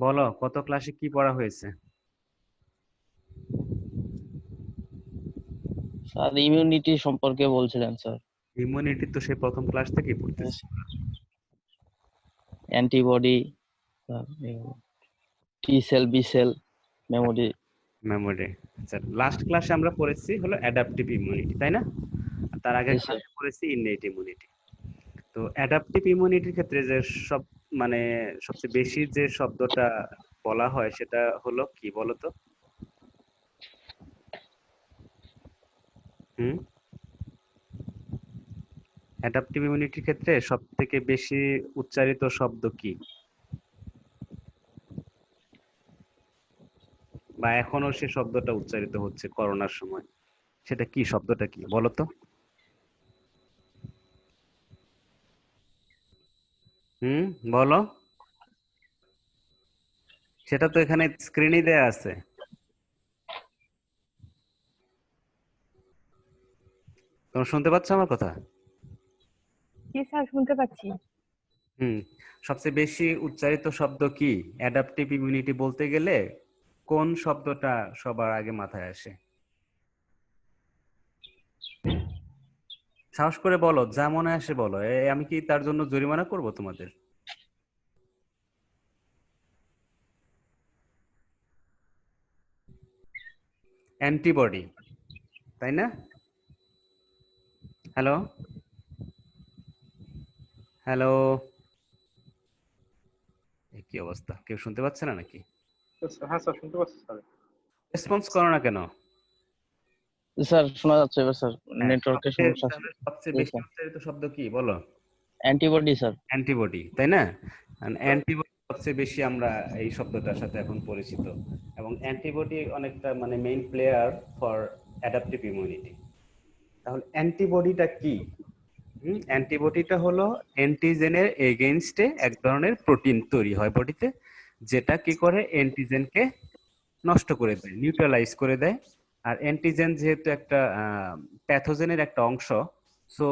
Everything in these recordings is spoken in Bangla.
বলো কত ক্লাসে কি পড়া হয়েছে? স্যার ইমিউনিটি সম্পর্কে বলছিলেন স্যার। ইমিউনিটি তো সেই প্রথম ক্লাস থেকেই পড়তেছি। Antibody, T cell, B cell, memory. Memory. আচ্ছা, লাস্ট ক্লাসে আমরা পড়েছি হলো অ্যাডাপটিভ ইমিউনিটি, তাই না? আর তার আগের জি স্যার। ক্লাসে পড়েছি ইননেট ইমিউনিটি। তো অ্যাডাপটিভ ইমিউনিটির ক্ষেত্রে যে সব মানে সবচেয়ে বেশি যে শব্দটা বলা হয় সেটা হলো কি বলো তো? হুম, অ্যাডাপটিভ ইমিউনিটির ক্ষেত্রে সব থেকে বেশি উচ্চারিত শব্দ কি, বা এখনো সে শব্দটা উচ্চারিত হচ্ছে করোনার সময়? সেটা কি, শব্দটা কি বলো তো? হুম, বলো। সেটা তো এখানে স্ক্রিনই দেয়া আছে। তোমরা শুনতে পাচ্ছ আমার কথা? জি স্যার, শুনতে পাচ্ছি। হুম, সবচেয়ে বেশি উচ্চারিত শব্দ কি অ্যাডাপটিভ ইমিউনিটি বলতে গেলে? কোন শব্দটা সবার আগে মাথায় আসে? সাহস করে বলো, যা মনে আসে বলো। আমি কি তার জন্য জরিমানা করব তোমাদের? অ্যান্টিবডি, তাই না? হ্যালো, হ্যালো, কি অবস্থা, কেউ শুনতে পাচ্ছে না নাকি? হ্যাঁ স্যার, শুনতে পাচ্ছি স্যার। রেসপন্স করো না কেন? স্যার শোনা যাচ্ছে এবার স্যার, হ্যাঁ, নেটওয়ার্কের সবচেয়ে সমস্যা আছে। তাহলে সবচেয়ে জি বেশি স্যার। উচ্চারিত শব্দ কি বলো? Antibody sir. অ্যান্টিবডি, তাই না? অ্যান্টিবডি সবচেয়ে বেশি আমরা এই শব্দটার সাথে এখন পরিচিত, এবং অ্যান্টিবডি অনেকটা মানে main player for adaptive immunity. তাহলে অ্যান্টিবডিটা কি? অ্যান্টিবডিটা হলো অ্যান্টিজেনের এগেইনস্টে এক ধরনের প্রোটিন তৈরি হয় বডিতে, যেটা কি করে অ্যান্টিজেনকে নষ্ট করে দেয়, নিউট্রালাইজ করে দেয়। আর অ্যান্টিজেন যেহেতু একটা প্যাথোজেনের একটা অংশ, সো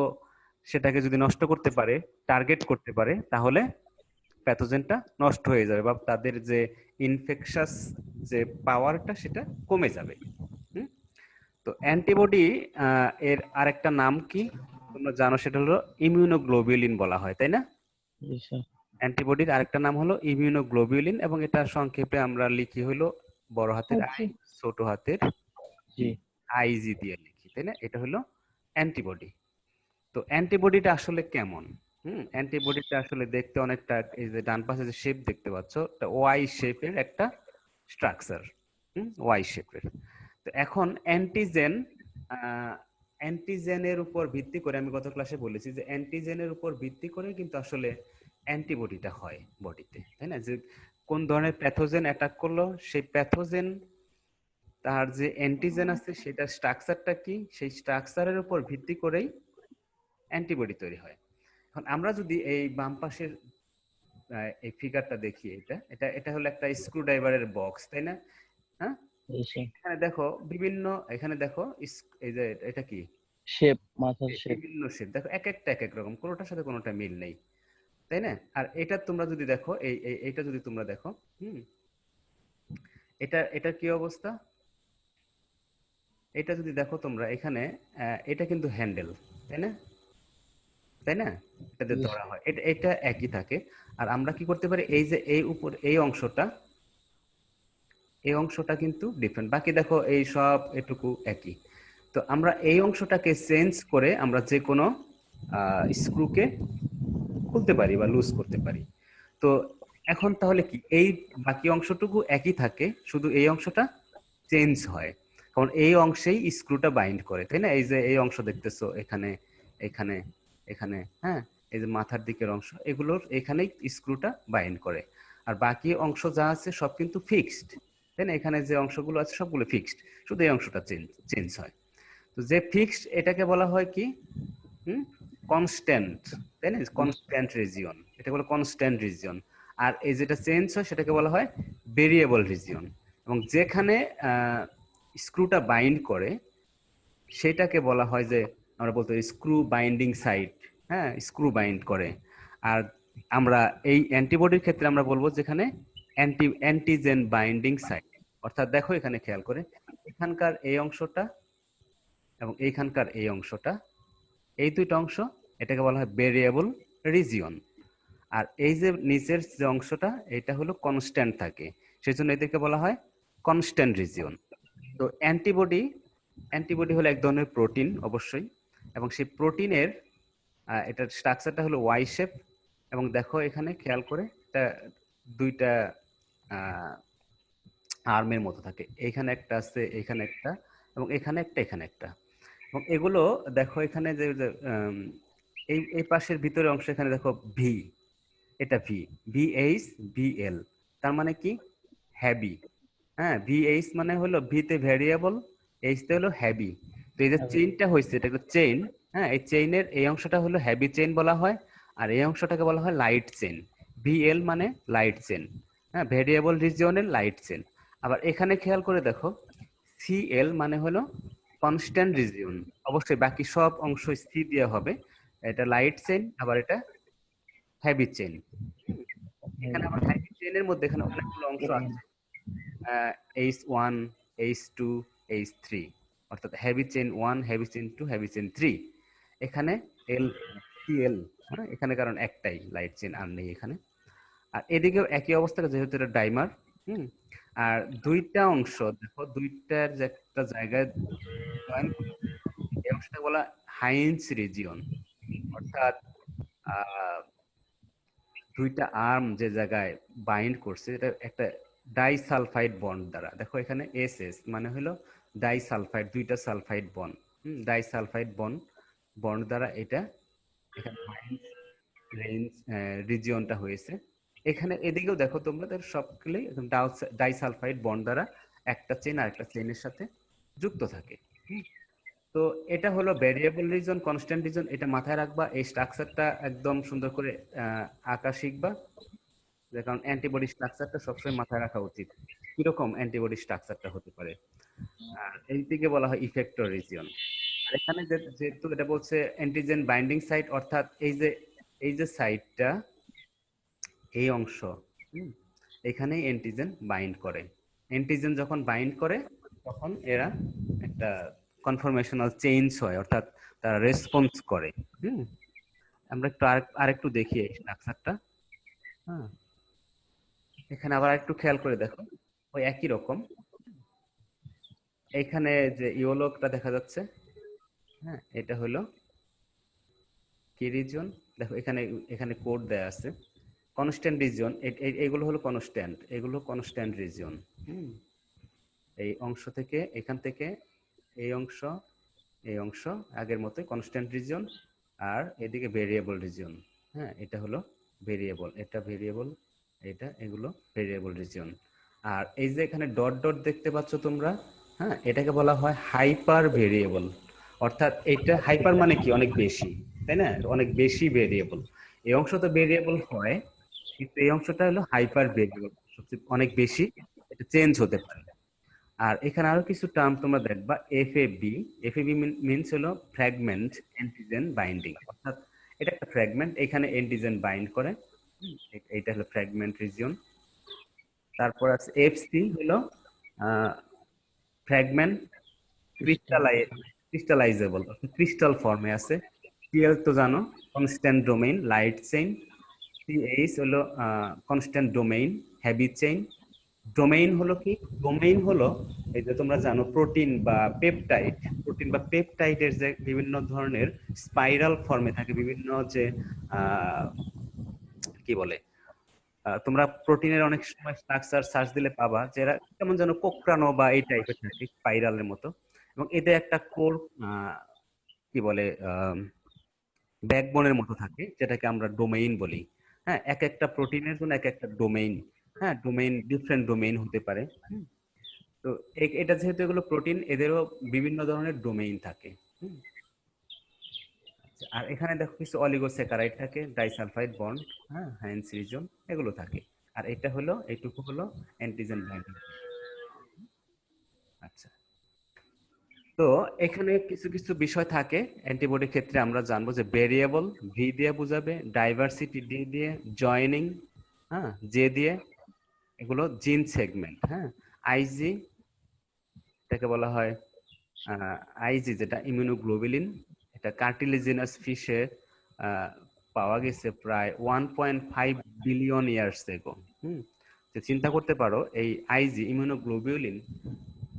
সেটাকে যদি নষ্ট করতে পারে, টার্গেট করতে পারে, তাহলে প্যাথোজেনটা নষ্ট হয়ে যাবে বা তাদের যে ইনফেকশাস যে পাওয়ারটা সেটা কমে যাবে। হুম, তো অ্যান্টিবডি এর আরেকটা নাম কি তোমরা জানো? সেটা হলো ইমিউনোগ্লোবিউলিন বলা হয়, তাই না? জি স্যার। অ্যান্টিবডির আরেকটা নাম হলো ইমিউনোগ্লোবিউলিন, এবং এটা সংক্ষেপে আমরা লিখি হলো বড় হাতের আই, আচ্ছা। ছোট হাতের জি। আইজি দিয়ে লিখি, তাই না? এটা হলো অ্যান্টিবডি। তো অ্যান্টিবডিটা আসলে কেমন? অ্যান্টিবডিটা আসলে দেখতে অনেকটা, এই যে ডান পাশে যে শেপ দেখতে পাচ্ছ, ওয়াই শেপের একটা স্ট্রাকচার। ওয়াই শেপের। তো এখন অ্যান্টিজেন, অ্যান্টিজেনের উপর ভিত্তি করে, আমি গত ক্লাসে বলেছি যে অ্যান্টিজেনের উপর ভিত্তি করে কিন্তু আসলে অ্যান্টিবডিটা হয় বডিতে, তাই না? যে কোন ধরনের প্যাথোজেন অ্যাটাক করলো, সেই প্যাথোজেন তার যে অ্যান্টিজেন আছে সেটা স্ট্রাকচারটা কি, সেই স্ট্রাকচারের উপর ভিত্তি করেই অ্যান্টিবডি তৈরি হয়। এখন আমরা যদি এই বাম পাশের এই ফিগারটা দেখি, এটা এটা এটা হলো একটা স্ক্রু ড্রাইভারের বক্স, তাই না? হ্যাঁ, জি স্যার। এখানে দেখো বিভিন্ন, এখানে দেখো এই যে এটা কি, শেপ, মাথার শেপ। বিভিন্ন শেপ দেখো, এক একটা এক এক রকম, কোনোটার সাথে কোনোটা মিল নেই, তাই না? আর এটা তোমরা যদি দেখো, এইটা যদি তোমরা দেখো, হুম, এটা এটা কি অবস্থা? এটা যদি দেখো তোমরা এখানে, এটা কিন্তু হ্যান্ডেল, তাই না? তাই না? এটাতে জি ধরা হয়, এটা এটা একই থাকে। আর আমরা কি করতে পারি, এই যে এই উপর এই অংশটা, এই অংশটা কিন্তু ডিফারেন্ট, বাকি দেখো এই সব এটুকু একই। তো আমরা এই অংশটাকে চেঞ্জ করে আমরা যে কোনো স্ক্রুকে খুলতে পারি বা লুজ করতে পারি। তো এখন তাহলে কি, এই বাকি অংশটুকু একই থাকে, শুধু এই অংশটা চেঞ্জ হয়, কারণ এই অংশেই স্ক্রুটা বাইন্ড করে, তাই না? এই যে এই অংশ দেখতেছো এখানে, এখানে, এখানে, হ্যাঁ, এই যে মাথার দিকের অংশ, এগুলোর এখানেই স্ক্রুটা বাইন্ড করে। আর বাকি অংশ যা আছে সব কিন্তু ফিক্সড, তাই না? এখানে যে অংশগুলো আছে সবগুলো ফিক্সড, শুধু এই অংশটা চেঞ্জ চেঞ্জ হয়। তো যে ফিক্সড এটাকে বলা হয় কি, হুম, কনস্ট্যান্ট, তাই না? কনস্ট্যান্ট রিজিয়ন, এটা বলে কনস্ট্যান্ট রিজিয়ন। আর এই যেটা চেঞ্জ হয় সেটাকে বলা হয় ভেরিয়েবল রিজিয়ন। এবং যেখানে স্ক্রুটা বাইন্ড করে সেটাকে বলা হয় যে, আমরা বলতে স্ক্রু বাইন্ডিং সাইট, হ্যাঁ, স্ক্রু বাইন্ড করে। আর আমরা এই অ্যান্টিবডির ক্ষেত্রে আমরা বলবো যেখানে অ্যান্টিজেন বাইন্ডিং সাইট। অর্থাৎ দেখো এখানে খেয়াল করে এখানকার এই অংশটা এবং এইখানকার এই অংশটা, এই দুইটা অংশ এটাকে বলা হয় ভেরিয়েবল রিজিয়ন। আর এই যে নিচের যে অংশটা এটা হলো কনস্ট্যান্ট থাকে, সেজন্য এদেরকে বলা হয় কনস্ট্যান্ট রিজিয়ন। তো অ্যান্টিবডি হলো এক ধরনের প্রোটিন অবশ্যই, এবং সেই প্রোটিনের এটার স্ট্রাকচারটা হলো ওয়াই শেপ। এবং দেখো এখানে খেয়াল করে এটা দুইটা আর্মের মতো থাকে, এইখানে একটা আছে, এখানে একটা, এবং এখানে একটা, এখানে একটা। এবং এগুলো দেখো এখানে যে যে, এই এই পাশের ভিতরে অংশ এখানে দেখো ভি, এটা ভি, ভিএইচ ভিএল, তার মানে কি হ্যাভি। হ্যাঁ, ভিএইচ মানে হলো ভিতে ভ্যারিয়েবল, এইচ তে হলো হ্যাভি। তো এই যে চেইনটা হয়েছে এটা একটা চেইন। হ্যাঁ, এই চেইনের এই অংশটা হলো হ্যাভি চেইন বলা হয়, আর এই অংশটাকে বলা হয় লাইট চেইন। ভিএল মানে লাইট চেইন, হ্যাঁ, ভ্যারিয়েবল রিজিয়নের লাইট চেইন। আবার এখানে খেয়াল করে দেখো সিএল মানে হলো কনস্ট্যান্ট রিজিয়ন। অবশ্যই বাকি সব অংশ সি দিয়ে হবে, এটা লাইট চেইন, আবার এটা হেভি চেইন। এখানে আবার হেভি চেইনের মধ্যে এখানে অনেকগুলো অংশ আছে, H1, H2, H3, অর্থাৎ heavy chain 1, heavy chain 2, heavy chain 3। এখানে এল সিএল, হ্যাঁ, এখানে কারণ একটাই লাইট চেইন আর নেই এখানে। আর এদিকেও একই অবস্থা, যেহেতু এটা ডাইমার। হুম, আর দুইটা অংশ দেখো দুইটার যে একটা জায়গায় জয়েন করছে, এই অংশটা বলা হাইন্স রিজিয়ন। অর্থাৎ দুইটা আর্ম যে জায়গায় বাইন্ড করছে এটা একটা ডাইসালফাইড বন্ড দ্বারা। দেখো এখানে এস এস মানে হলো ডাইসালফাইড, দুইটা sulphide bond, disulphide bond bond দ্বারা এটা এখানে রেঞ্জ রিজিয়নটা হয়েছে। এখানে এদিকেও দেখো তোমরা সবগুলি ডাইসালফাইড বন্ড দ্বারা একটা চেন আর একটা চেনের সাথে যুক্ত থাকে। তো এটা হলো ভেরিয়েবল রিজন, কনস্ট্যান্ট রিজন, এটা মাথায় রাখবা। এই স্ট্রাকচারটা একদম সুন্দর করে আঁকা শিখবা, কারণ অ্যান্টিবডি স্ট্রাকচারটা সবসময় মাথায় রাখা উচিত, কিরকম অ্যান্টিবডি স্ট্রাকচারটা হতে পারে। আর এইদিকে বলা হয় ইফেক্টর রিজিয়ন। আর এখানে যেহেতু এটা বলছে অ্যান্টিজেন বাইন্ডিং সাইট, অর্থাৎ এই যে সাইটটা, এই অংশ, এখানেই অ্যান্টিজেন বাইন্ড করে। অ্যান্টিজেন যখন বাইন্ড করে তখন এরা একটা কনফরমেশনাল চেঞ্জ হয়, অর্থাৎ তারা রেসপন্স করে। আমরা একটু আরেকটু দেখি এই স্ট্রাকচারটা। হ্যাঁ, এখানে আবার একটু খেয়াল করে দেখো ওই একই রকম এখানে যে ইওলোকটা দেখা যাচ্ছে, হ্যাঁ, এটা হলো কি রিজিয়ন। দেখো এখানে এখানে কোড দেয়া আছে কনস্ট্যান্ট রিজিয়ন। এগুলো হলো কনস্ট্যান্ট, এগুলো কনস্ট্যান্ট রিজিয়ন। এই অংশ থেকে এখান থেকে এই অংশ, এই অংশ আগের মতোই কনস্ট্যান্ট রিজিয়ন, আর এদিকে ভেরিয়েবল রিজিয়ন। হ্যাঁ, এটা হলো ভেরিয়েবল, এটা ভেরিয়েবল, এটা, এগুলো ভেরিয়েবল রিজিয়ন। আর এই যে এখানে ডট ডট দেখতে পাচ্ছ তোমরা, হ্যাঁ, এটাকে বলা হয় হাইপার ভেরিয়েবল। অর্থাৎ এটা হাইপার মানে কি অনেক বেশি, তাই না, অনেক বেশি ভেরিয়েবল। এই অংশ তো ভেরিয়েবল হয়, কিন্তু এই অংশটা হলো হাইপার ভেরিয়েবল, সবচেয়ে অনেক বেশি, এটা চেঞ্জ হতে পারে। আর এখানে আরো কিছু টার্ম তোমরা দেখবা, এফএবি। এফএবি মিনস হলো ফ্র্যাগমেন্ট অ্যান্টিজেন বাইন্ডিং, অর্থাৎ এটা একটা ফ্র্যাগমেন্ট, এখানে অ্যান্টিজেন বাইন্ড করে, এটা হলো ফ্র্যাগমেন্ট রিজিয়ন। তারপর আছে এফসি হলো ফ্র্যাগমেন্ট ক্রিস্টালাইজেবল, ক্রিস্টাল ফর্মে আছে। সিএল তো জানো constant domain light chain. CH হলো constant domain heavy chain. Domain হলো কি, ডোমেইন হলো এই যে তোমরা জানো প্রোটিন বা পেপটাইড, প্রোটিন বা পেপটাইডের যে বিভিন্ন ধরনের স্পাইরাল ফর্মে থাকে, বিভিন্ন যে কি বলে, তোমরা প্রোটিনের অনেক সময় স্ট্রাকচার সার্চ দিলে পাবা যেটা কেমন যেন কোকড়ানো বা এই টাইপের থাকে স্পাইরালের মতো, এবং এদের একটা কোর কি বলে ব্যাকবোনের মতো থাকে, যেটাকে আমরা ডোমেইন বলি। হ্যাঁ, এক একটা প্রোটিনের জন্য এক একটা ডোমেইন, হ্যাঁ, ডোমেইন ডিফারেন্ট ডোমেইন হতে পারে। তো এটা যেহেতু এগুলো প্রোটিন, এদেরও বিভিন্ন ধরনের ডোমেইন থাকে। আর এখানে দেখো কিছু অলিগোস্যাকারাইড থাকে, ডাইসালফাইড বন্ড, হ্যাঁ, হাইন্স রিজিয়ন, এগুলো থাকে। আর এটা হলো এইটুকু হলো অ্যান্টিজেন বাইন্ডিং। আচ্ছা, তো এখানে কিছু কিছু বিষয় থাকে অ্যান্টিবডির ক্ষেত্রে, আমরা জানবো যে ভেরিয়েবল ভি দিয়ে বোঝাবে, ডাইভার্সিটি ডি দিয়ে, জয়েনিং হ্যাঁ জে দিয়ে, এগুলো জিন সেগমেন্ট। হ্যাঁ, আইজি এটাকে বলা হয় আইজি, যেটা ইমিউনোগ্লোবুলিন। এটা কার্টিলেজিনাস ফিশে পাওয়া গেছে প্রায় 1.5 বিলিয়ন ইয়ার্স এগো। তো চিন্তা করতে পারো এই আইজি ইমিউনোগ্লোবুলিন,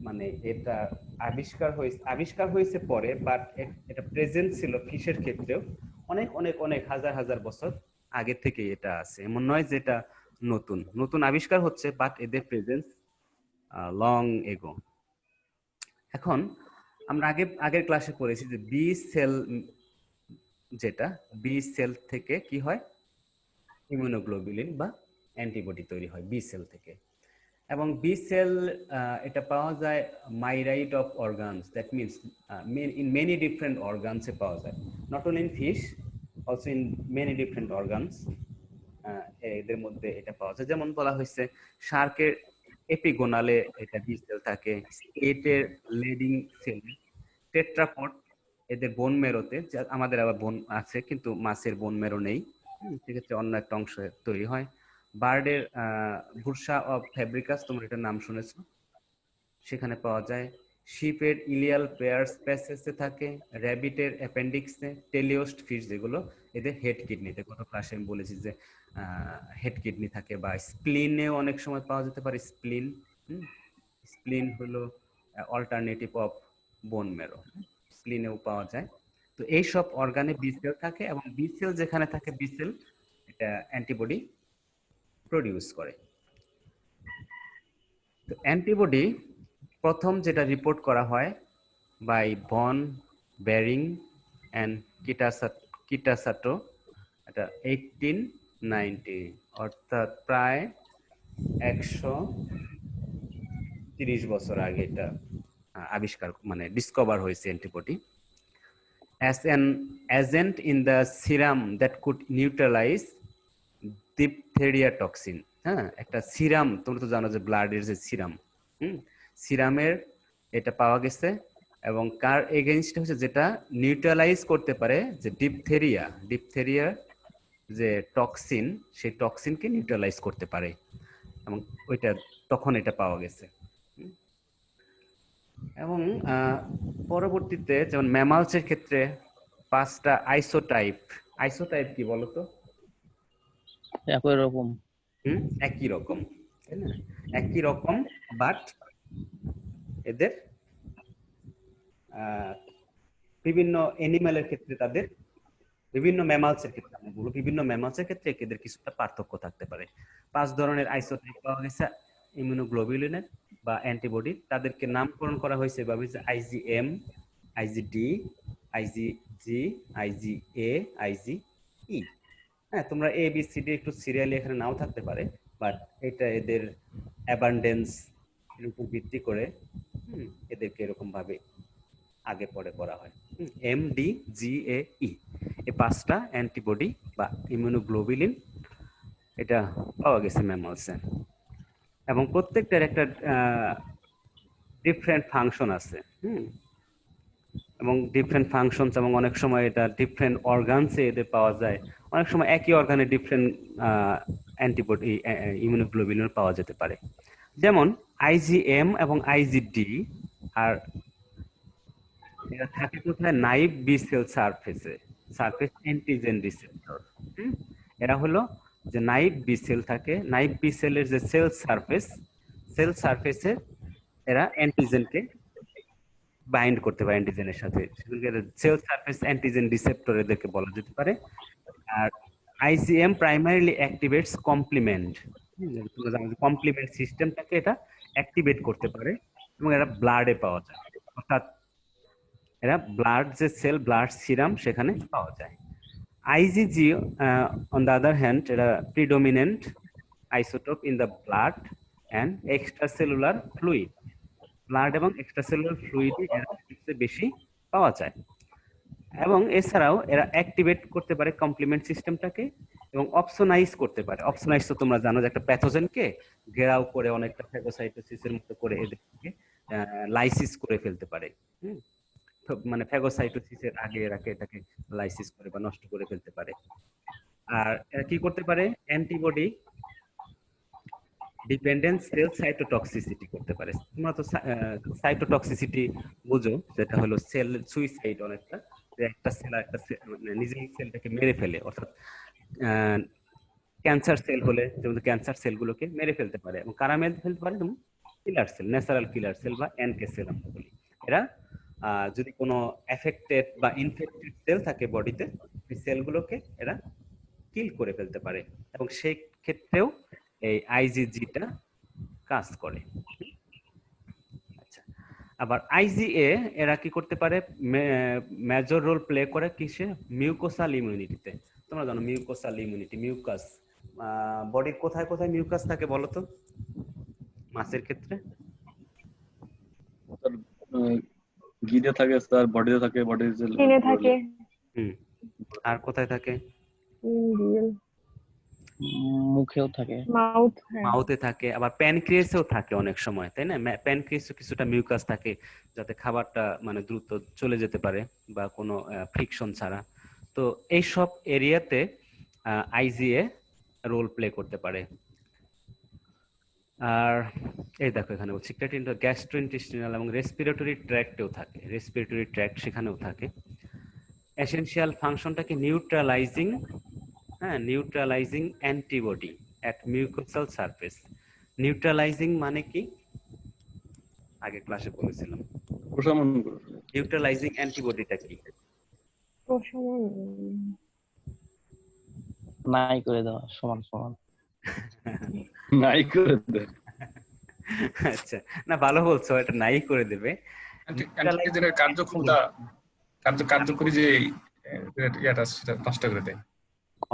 মানে এটা আবিষ্কার হয়েছে পরে, বাট এটা প্রেজেন্ট ছিল ফিশের ক্ষেত্রেও অনেক অনেক অনেক হাজার হাজার বছর আগে থেকে এটা আছে। এমন নয় যে এটা নতুন নতুন আবিষ্কার হচ্ছে, বাট এদের প্রেজেন্স লং এগো। এখন আমরা আগের ক্লাসে পড়েছি যে বি সেল, যেটা বি সেল থেকে কি হয়, ইমিউনোগ্লোবুলিন বা অ্যান্টিবডি তৈরি হয় বি সেল থেকে। এবং বি সেল এটা পাওয়া যায় myriad of organs, that means in many different অর্গানসে পাওয়া যায়, not only in fish, also in many different organs. এদের মধ্যে এটা পাওয়া যায়, যেমন বলা হয়েছে শার্কের এপিগোনালে এটা বি সেল থাকে, স্কেটের লিডিং সেল, টেট্রাপড এদের বোন মেরোতে, আমাদের আবার বোন আছে কিন্তু মাছের বোন মেরো নেই, সেক্ষেত্রে অন্য একটা অংশ তৈরি হয়। বার্ডের বুরসা অফ ফ্যাব্রিকাস, তোমরা এটার নাম শুনেছো, সেখানে পাওয়া যায়। শিপের ইলিয়াল পেয়ার স্পেসেসে থাকে, র্যাবিটের অ্যাপেন্ডিক্সে, টেলিওস্ট ফিশ যেগুলো এদের হেড কিডনিতে, গত ক্লাসে আমি বলেছি যে হেড কিডনি থাকে, বা স্প্লিনেও অনেক সময় পাওয়া যেতে পারে। স্প্লিন হলো অল্টারনেটিভ অফ বোন মেরো, স্প্লিনেও পাওয়া যায়। তো এই সব অর্গানে বি সেল থাকে, এবং বি সেল যেখানে থাকে বি সেল এটা অ্যান্টিবডি প্রডিউস করে। তো অ্যান্টিবডি প্রথম যেটা রিপোর্ট করা হয় বাই বন, বেরিং অ্যান্ড কিটাসাটো, এটা 1890, অর্থাৎ প্রায় 130 বছর আগে এটা আবিষ্কার মানে ডিসকভার হয়েছে antibody as an agent in the serum that could neutralize diphtheria toxin। হ্যাঁ, একটা সিরাম, তোমরা তো জানো যে ব্লাডের যে সিরাম, সিরামের এটা পাওয়া গেছে, এবং কার এগেইনস্ট হচ্ছে, যেটা নিউট্রালাইজ করতে পারে যে ডিপথেরিয়া যে টক্সিন, সেই টক্সিনকে নিউট্রালাইজ করতে পারে, এবং ওইটা তখন এটা পাওয়া গেছে। এবং পরবর্তীতে যেমন ম্যামালসের ক্ষেত্রে 5টা আইসোটাইপ কি বলতো? একই রকম। একই রকম, তাই না? একই রকম, বাট এদের বিভিন্ন অ্যানিমালের ক্ষেত্রে তাদের, বিভিন্ন ম্যামালসের ক্ষেত্রে আমি বলবো, বিভিন্ন ম্যামালসের ক্ষেত্রে এদের কিছুটা পার্থক্য থাকতে পারে। 5 ধরনের আইসোটাইপ পাওয়া গেছে ইমিউনোগ্লোবুলিনের বা অ্যান্টিবডি। তাদেরকে নামকরণ করা হয়েছে এভাবে যে আইজিএম, আইজিডি, আইজিজি, আইজিএ, আইজিই। হ্যাঁ, তোমরা এ বি সি ডি একটু সিরিয়ালি এখানে নাও থাকতে পারে, বাট এটা এদের অ্যাবান্ডেন্স এর উপর ভিত্তি করে এদেরকে এরকম ভাবে আগে পরে করা হয়। এম ডি জি এ ই, এই 5টা অ্যান্টিবডি বা ইমিউনোগ্লোবুলিন এটা পাওয়া গেছে ম্যামালসে, এবং প্রত্যেকটার একটা ডিফারেন্ট ফাংশন আছে। এবং ডিফারেন্ট ফাংশনস, এবং অনেক সময় এটা ডিফারেন্ট অর্গানসে এদের পাওয়া যায়, অনেক সময় একই অর্গানে ডিফারেন্ট অ্যান্টিবডি ইমিউনোগ্লোবুলিন পাওয়া যেতে পারে। যেমন আইজিএম এবং আইজিডি, আর এরা থাকে কোথায়, naive B cell surface antigen receptor. এরা হলো যে নাইভ বি সেল থাকে, নাইভ বি সেলের যে সেল সারফেসে এরা অ্যান্টিজেনকে বাইন্ড করতে পারে, অ্যান্টিজেনের সাথে, সেল সারফেস অ্যান্টিজেন রিসেপ্টর এদেরকে বলা যেতে পারে। আর আইজিএম প্রাইমারিলি অ্যাক্টিভেটস কমপ্লিমেন্ট, তোমরা জানো যে কমপ্লিমেন্ট সিস্টেমটাকে এটা অ্যাক্টিভেট করতে পারে, এবং এরা ব্লাডে পাওয়া যায়, অর্থাৎ এরা ব্লাড যে সেল, ব্লাড সিরাম সেখানে পাওয়া যায়। IgG on the other hand, এরা predominant isotope in the blood and extracellular fluid, blood এবং এক্সট্রাসেলুলার ফ্লুইডে এরা সবচেয়ে বেশি পাওয়া যায়। এবং এছাড়াও এরা অ্যাক্টিভেট করতে পারে কমপ্লিমেন্ট সিস্টেমটাকে, এবং অপসোনাইজ করতে পারে। অপসোনাইজ তো তোমরা জানো যে একটা প্যাথোজেনকে ঘেরাও করে অনেকটা ফ্যাগোসাইটোসিসের মতো করে এদেরকে লাইসিস করে ফেলতে পারে। মানে ফ্যাগোসাইটোসিসের আগে এটাকে লাইসিস করে বা নষ্ট করে ফেলতে পারে। আর এরা কি করতে পারে, ডিপেন্ডেন্ট সেল সাইটোটক্সিসিটি করতে পারে। তোমরা তো সাইটোটক্সিসিটি বুঝো, যেটা হলো সেল সুইসাইড, অনেকটা যে একটা সেল একটা মানে নিজেই সেলটাকে মেরে ফেলে, অর্থাৎ ক্যান্সার সেল হলে যেমন ক্যান্সার সেলগুলোকে মেরে ফেলতে পারে। এবং কারা মেরে ফেলতে পারে? যেমন কিলার সেল, ন্যাচারাল কিলার সেল বা এনকে সেল আমরা বলি। এরা যদি কোনো এফেক্টেড বা ইনফেক্টেড সেল থাকে বডিতে, সেই সেলগুলোকে এরা কিল করে ফেলতে পারে, এবং সেই ক্ষেত্রেও এই আইজিজিটা কাজ করে। আচ্ছা, আবার আইজিএ এরা কি করতে পারে? মেজর রোল প্লে করে কিসে? মিউকোসাল ইমিউনিটিতে। তোমরা জানো মিউকোসাল ইমিউনিটি, মিউকাস, বডির কোথায় কোথায় মিউকাস থাকে বলো তো মাছের ক্ষেত্রে? স্যার গিলে থাকে স্যার, বডিতে থাকে, বডির যে স্কিনে থাকে, আর কোথায় থাকে? মুখেও থাকে, মাউথ, মাউথে থাকে, আবার প্যানক্রিয়াসেও থাকে অনেক সময়, তাই না? প্যানক্রিয়াসে কিছুটা মিউকাস থাকে, যাতে খাবারটা মানে দ্রুত চলে যেতে পারে বা কোনো ফ্রিকশন ছাড়া। তো এইসব এরিয়াতে আইজিএ রোল প্লে করতে পারে। আর এই দেখো এখানে বলছি গ্যাস্ট্রোইন্টেস্টিনাল এবং রেসপিরেটরি ট্র্যাক্টেও থাকে, রেসপিরেটরি ট্র্যাক্ট সেখানেও থাকে। এসেনশিয়াল ফাংশনটাকে neutralising, neutralising antibody at mucosal surface. Neutralising মানে কি? আগে ক্লাসে বলেছিলাম। প্রশমন করে। নিউট্রালাইজিং অ্যান্টিবডিটা কি? প্রশমন, নাই করে দেওয়া, সমান সমান। নাই করে দেয়। আচ্ছা, না ভালো বলছো, এটা নাই করে দেবে। অ্যান্টিজেনের কার্যক্ষমতা কার্যকরী যে ইয়াটা সেটা নষ্ট করে দেয়।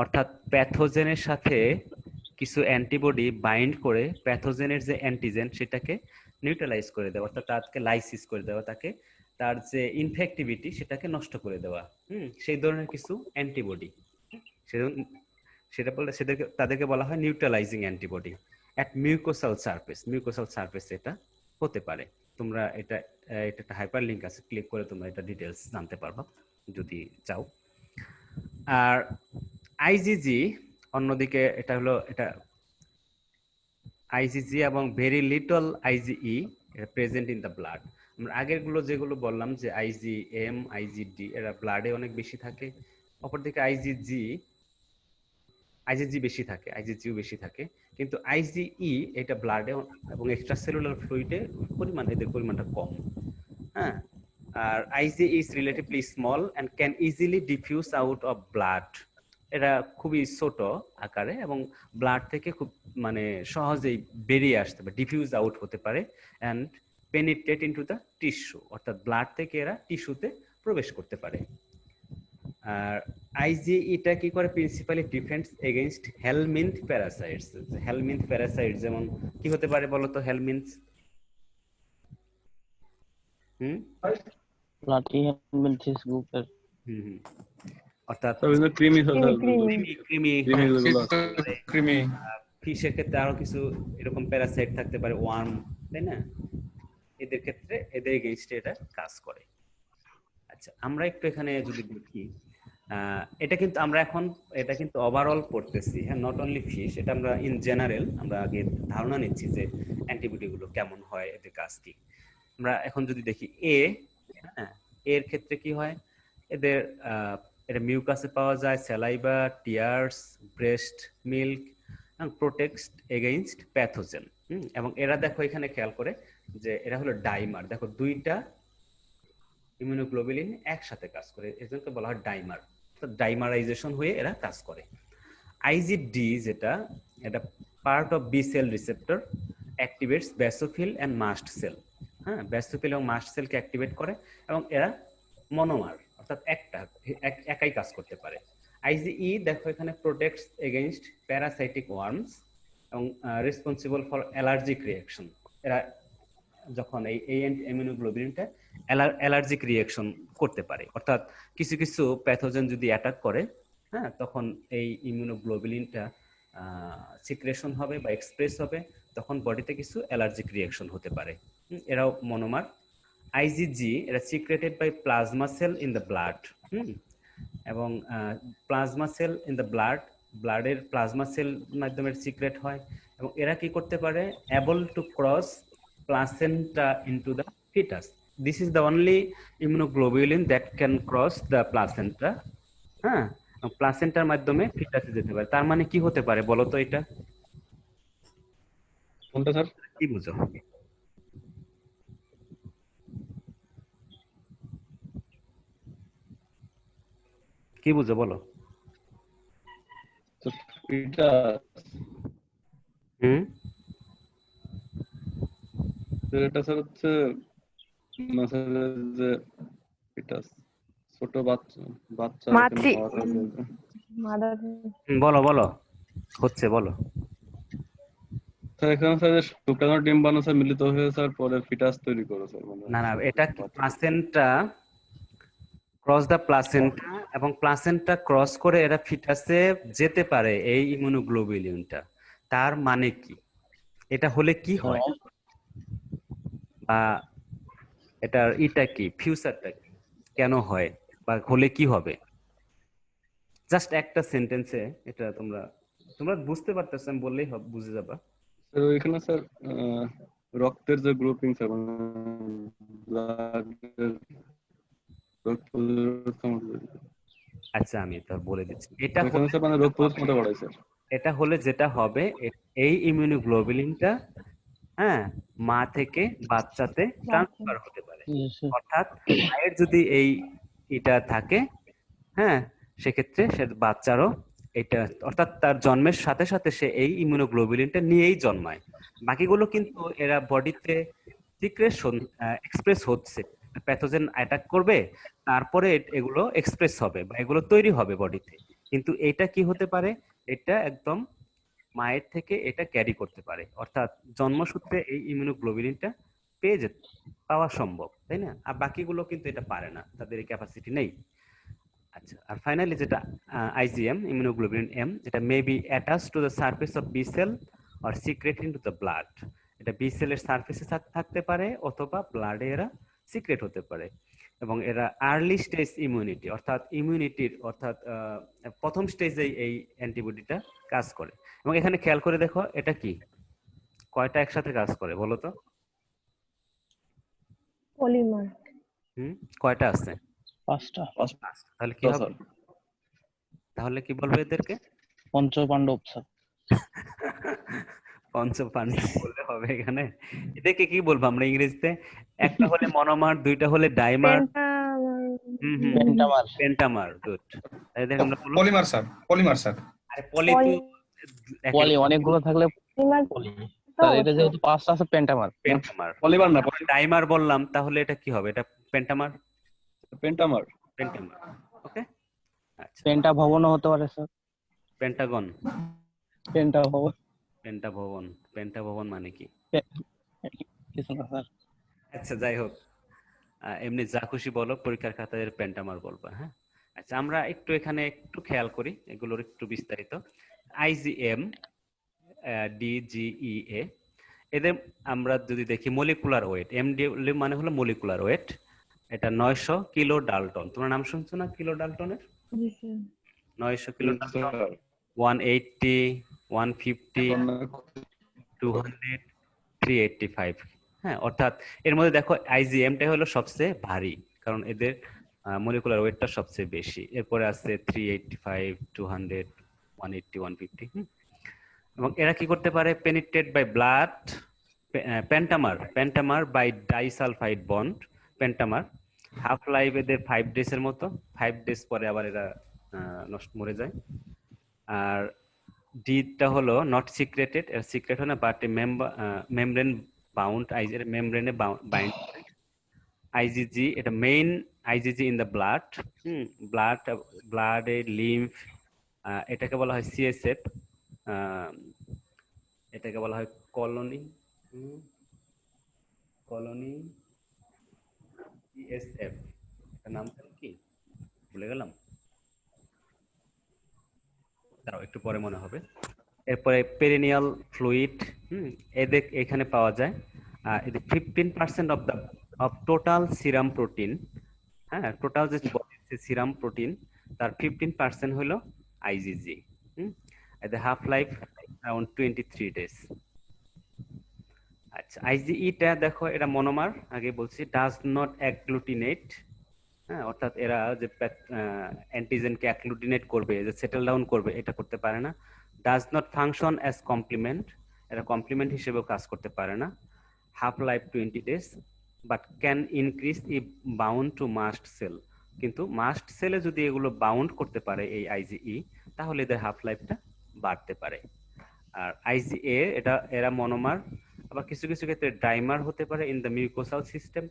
অর্থাৎ প্যাথোজেনের সাথে কিছু অ্যান্টিবডি বাইন্ড করে প্যাথোজেনের যে অ্যান্টিজেন সেটাকে নিউট্রালাইজ করে দেওয়া, অর্থাৎ তাকে লাইসিস করে দেওয়া, তাকে তার যে ইনফেক্টিভিটি সেটাকে নষ্ট করে দেওয়া। সেই ধরনের কিছু অ্যান্টিবডি, সেটা বলে তাদেরকে বলা হয় neutralising antibody at mucosal surface. Mucosal surface এটা হতে পারে। তোমরা এটা একটা হাইপার লিঙ্ক আছে, ক্লিক করে তোমরা এটা ডিটেলস জানতে পারবা যদি চাও। আর আইজিজি অন্যদিকে এটা হলো এটা আইজিজি এবং very little IgE present in the blood. আমরা আগের গুলো যেগুলো বললাম যে আইজিএম, আইজিডি এরা ব্লাডে অনেক বেশি থাকে, অপরদিকে আইজিজি বেশি থাকে, আইজিজিও বেশি থাকে, কিন্তু আইজিই এটা ব্লাডে এবং এক্সট্রা সেলুলার ফ্লুইডে এদের পরিমাণটা কম। হ্যাঁ, আর IgE is relatively small and can easily diffuse out of blood. এরা খুবই ছোট আকারে এবং ব্লাড থেকে খুব মানে সহজেই বেরিয়ে আসতে পারে, ডিফিউজ আউট হতে পারে and penetrate into the tissue, অর্থাৎ ব্লাড থেকে এরা টিস্যুতে প্রবেশ করতে পারে। আর আইজিইটা কি করে? Principally defence against helminth parasites. Helminth Parasite যেমন কি হতে পারে বলো তো? হেলমিন্থ প্লাটি হেলমিনথিস গ্রুপের অর্থাৎ কৃমি ফিশের ক্ষেত্রে আরো কিছু এরকম প্যারাসাইট থাকতে পারে, ওয়ার্ম, তাই না? এদের ক্ষেত্রে এদের এগেইনস্টে এটা কাজ করে। আচ্ছা, আমরা একটু এখানে যদি দেখি, এটা কিন্তু আমরা এখন এটা কিন্তু ওভারঅল পড়তেছি, হ্যাঁ, নট অনলি ফিশ, এটা আমরা ইন জেনারেল আমরা আগে ধারণা নিচ্ছি যে অ্যান্টিবডি গুলো কেমন হয়, এদের কাজ কি। আমরা এখন যদি দেখি এর ক্ষেত্রে কি হয়, এদের এটা মিউকাসে পাওয়া যায়, saliva, tears, breast milk, protects against pathogen. এবং এরা দেখো এখানে খেয়াল করে যে এরা হলো ডাইমার। দেখো দুইটা ইমিউনোগ্লোবুলিন একসাথে কাজ করে, এজন্য বলা হয় ডাইমার। তো ডাইমারাইজেশন হয়ে এরা কাজ করে। আইজিডি যেটা, এটা part of B cell receptor, activates basophil and mast cell. হ্যাঁ, ব্যাসোফিল এবং মাস্ট সেলকে অ্যাক্টিভেট করে এবং এরা মনোমার, অর্থাৎ একাই কাজ করতে পারে। আইজিই দেখো এখানে প্রোটেক্টস এগেইনস্ট প্যারাসাইটিক ওয়ার্মস এবং রেসপন্সিবল ফর অ্যালার্জিক রিঅ্যাকশন। এরা যখন এই ইমিউনোগ্লোবুলিনটা অ্যালার্জিক রিঅ্যাকশন করতে পারে, অর্থাৎ কিছু কিছু প্যাথোজেন যদি অ্যাটাক করে, হ্যাঁ, তখন এই ইমিউনোগ্লোবুলিনটা সিক্রেশন হবে বা এক্সপ্রেস হবে, তখন বডিতে কিছু অ্যালার্জিক রিঅ্যাকশন হতে পারে। এরাও মনোমার। আইজিজি এরা secreted by plasma cell in the blood. এবং প্লাজমা সেল ইন দ্য ব্লাডের প্লাজমা সেল মাধ্যমে সিক্রেট হয় এবং এরা কি করতে পারে, able to cross placenta into the foetus. This is the only immunoglobulin that can cross the placenta. হ্যাঁ, প্লাসেন্টার মাধ্যমে ফিটাসে যেতে পারে। তার মানে কি হতে পারে বলো তো এটা? কোনটা স্যার? কি বুঝো? কি বুঝো বলো? এটা হুম, এটা স্যার হচ্ছে মাসেলের যে এটা ছোট বাচ্চা বাচ্চা এখানে মাতৃ হওয়াটা বলতে। মাদার বলো বলো, হচ্ছে বলো। স্যার এখানে স্যার যে শুক্রাণু ডিম্বাণু স্যার মিলিত হয়ে স্যার পরে ফিটাস তৈরি করে স্যার মানে না না, ছোট এটা ছোট বাচ্চা। প্লাসেন্টা ক্রস দ্য প্লাসেন্টা, এবং প্লাসেন্টা ক্রস করে এরা ফিটাসে যেতে পারে এই ইমিউনোগ্লোবুলিনটা। তার মানে কি? এটা হলে কি হয়, বা এটার ইটা কি, ফিউচারটা কি, কেন হয়, বা হলে কি হবে? জাস্ট একটা সেন্টেন্সে এটা তোমরা তোমরা বুঝতে পারতেছ, আমি বললেই বুঝে যাবা। স্যার ওইখানে স্যার রক্তের যে গ্রুপিং স্যার মানে ব্লাডের রোগ প্রতিরোধ ক্ষমতা, আচ্ছা, আমি তো বলে দিচ্ছি। এটা ওইখানে স্যার মানে রোগ প্রতিরোধ ক্ষমতা বাড়ায় স্যার। এটা হলে যেটা হবে, এই ইমিউনোগ্লোবুলিনটা, হ্যাঁ, মা থেকে বাচ্চাতে ট্রান্সফার হতে পারে। অর্থাৎ মায়ের যদি এটা থাকে, হ্যাঁ, সেক্ষেত্রে সে বাচ্চারও এটা, অর্থাৎ তার জন্মের সাথে সাথে সে এই ইমিউনোগ্লোবুলিনটা নিয়েই জন্মায়। বাকিগুলো কিন্তু এরা বডিতে সিক্রেশন এক্সপ্রেস হচ্ছে, প্যাথোজেন অ্যাটাক করবে, তারপরে এগুলো এক্সপ্রেস হবে বা এগুলো তৈরি হবে বডিতে। কিন্তু এটা কি হতে পারে, এটা একদম মায়ের থেকে এটা ক্যারি করতে পারে, অর্থাৎ জন্মসূত্রে এই ইমিউনোগ্লোবুলিনটা পাওয়া সম্ভব, তাই না? আর বাকিগুলো কিন্তু এটা পারে না, তাদের এই ক্যাপাসিটি নেই। আচ্ছা, আর ফাইনালি যেটা আইজিএম, ইমিউনোগ্লোবুলিন এম, এটা may be attach to the surface of B cell or secret into the blood. এটা বি সেলের সারফেসে থাকতে পারে অথবা ব্লাডে এরা সিক্রেট হতে পারে। এবং এরা আর্লি স্টেজ ইমিউনিটি, অর্থাৎ ইমিউনিটির অর্থাৎ প্রথম স্টেজে এই অ্যান্টিবডিটা কাজ করে। এবং এখানে খেয়াল করে দেখো, এটা কি, কয়টা একসাথে কাজ করে বলো তো? পলিমার কয়টা আছে? 5টা। তাহলে কি হবে, তাহলে কি বলবে এদেরকে? পঞ্চপাণ্ডব স্যার। পঞ্চপাণ্ডব বললে হবে এখানে? এদেরকে কি বলবো আমরা ইংরেজিতে? একটা হলে মনোমার, দুইটা হলে ডাইমার, পেন্টামার। পেন্টামার। গুড। এদেরকে আমরা বলবো পলিমার স্যার, পলিমার স্যার। আরে পলি তো পলি অনেকগুলো থাকলে পলি। স্যার এটা যেহেতু 5টা আছে পেন্টামার। পেন্টামার। পলিমার না, ডাইমার বললাম, তাহলে এটা কি হবে? এটা পেন্টামার। পেন্টামার। পেন্টামার, ওকে। আচ্ছা, পেন্টা ভবনও হতে পারে স্যার। পেন্টাগন, পেন্টা ভবন পেন্টাভবন। পেন্টাভবন মানে কি? কিছু না স্যার। আচ্ছা, যাই হোক, এমনি যা খুশি বলো, পরীক্ষার খাতায় পেন্টামার বলবা, হ্যাঁ। আচ্ছা, আমরা একটু এখানে একটু খেয়াল করি এগুলোর একটু বিস্তারিত। আইজিএম, ডিজিইএ, এদের আমরা যদি দেখি মলিকুলার ওয়েট, এমডি মানে হলো মলিকুলার ওয়েট, এটা 900 কিলো ডালটন। তোমার নাম শুনছো না কিলো ডালটনের? 900 kilo Dalton, 180, 150, 200, 385। হ্যাঁ, অর্থাৎ এর মধ্যে দেখো আইজিএমটা হলো সবচেয়ে ভারী, কারণ এদের মলিকুলার ওয়েটটা সবচেয়ে বেশি। এরপরে আছে 385, 200, 180, 150। এবং এরা কি করতে পারে, penetrate by blood, pentamer by disulphide bond, pentamer. Half life এদের 5 ডেজ এর মতো, 5 ডেজ পরে আবার এরা মরে যায়। আর ডিটা হলো নট সিক্রেটেড, এর সিক্রেট হয় না, বাট মেমব্রেন বাউন্ড, মেমব্রেনে বাইন্ড করে। আইজিজি, এটা main IgG in the blood, ব্লাডে লিম্ফ, এটাকে বলা হয় সিএসএফ, এটাকে বলা হয় কলোনি সিএসএফ। এটার নাম কি ভুলে গেলাম, দাঁড়াও একটু পরে মনে হবে। এরপরে পেরিনিয়াল ফ্লুইড, এদের এখানে পাওয়া যায়। এদের 15% অফ টোটাল সিরাম প্রোটিন, হ্যাঁ, টোটাল যে সিরাম প্রোটিন তার 15% হলো আইজিজি। এদের হাফ লাইফ around 23 days. আচ্ছা, আইজিইটা দেখো এটা মনোমার, আগে বলছি, ডাজ নট অ্যাগ্লুটিনেট, হ্যাঁ, অর্থাৎ এরা যে অ্যান্টিজেনকে অ্যাগ্লুটিনেট করবে, যে সেটেল ডাউন করবে, এটা করতে পারে না। Does not function as complement, এরা কমপ্লিমেন্ট হিসেবেও কাজ করতে পারে না। Half life 20 days, but can increase if bound to mast cell, কিন্তু মাস্ট সেলে যদি এগুলো বাউন্ড করতে পারে এই আইজিই, তাহলে এদের হাফ লাইফটা বাড়তে পারে। আর আইজিএ এটা এরা মনোমার, আবার কিছু কিছু ক্ষেত্রে ডাইমার হতে পারে in the mucosal system.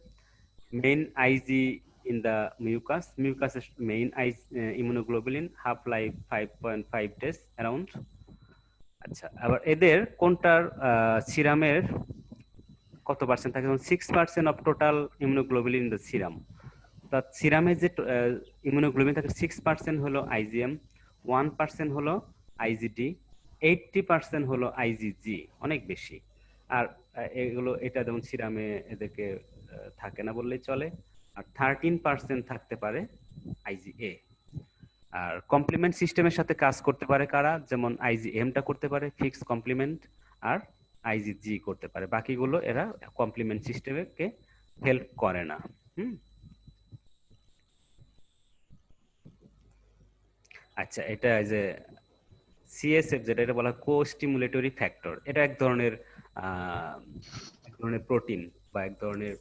Main Ig in the mucus, মিউকাসের main immunoglobulin, half life 5.5 days around. আচ্ছা, আবার এদের কোনটার সিরামের কত পার্সেন্ট থাকে? 6% of total immunoglobulin in the serum. অর্থাৎ সিরামে যে ইমিউনোগ্লোবিন থাকে 6% হলো আইজিএম, 1% হলো আইজিডি, 80% হলো আইজিজি, অনেক বেশি। আর এগুলো এটা যেমন সিরামে এদেরকে থাকে না বললেই চলে। আর 13% থাকতে পারে আইজিএ। আর কমপ্লিমেন্ট সিস্টেমের সাথে কাজ করতে পারে কারা? যেমন আইজিএমটা করতে পারে ফিক্স কমপ্লিমেন্ট, আর আইজিজি করতে পারে। বাকিগুলো এরা কমপ্লিমেন্ট সিস্টেমকে হেল্প করে না। আচ্ছা, এটা যে সিএসএফ যেটা, এটা বলা কো স্টিমুলেটরি ফ্যাক্টর, এটা এক ধরনের প্রোটিন বা এক ধরনের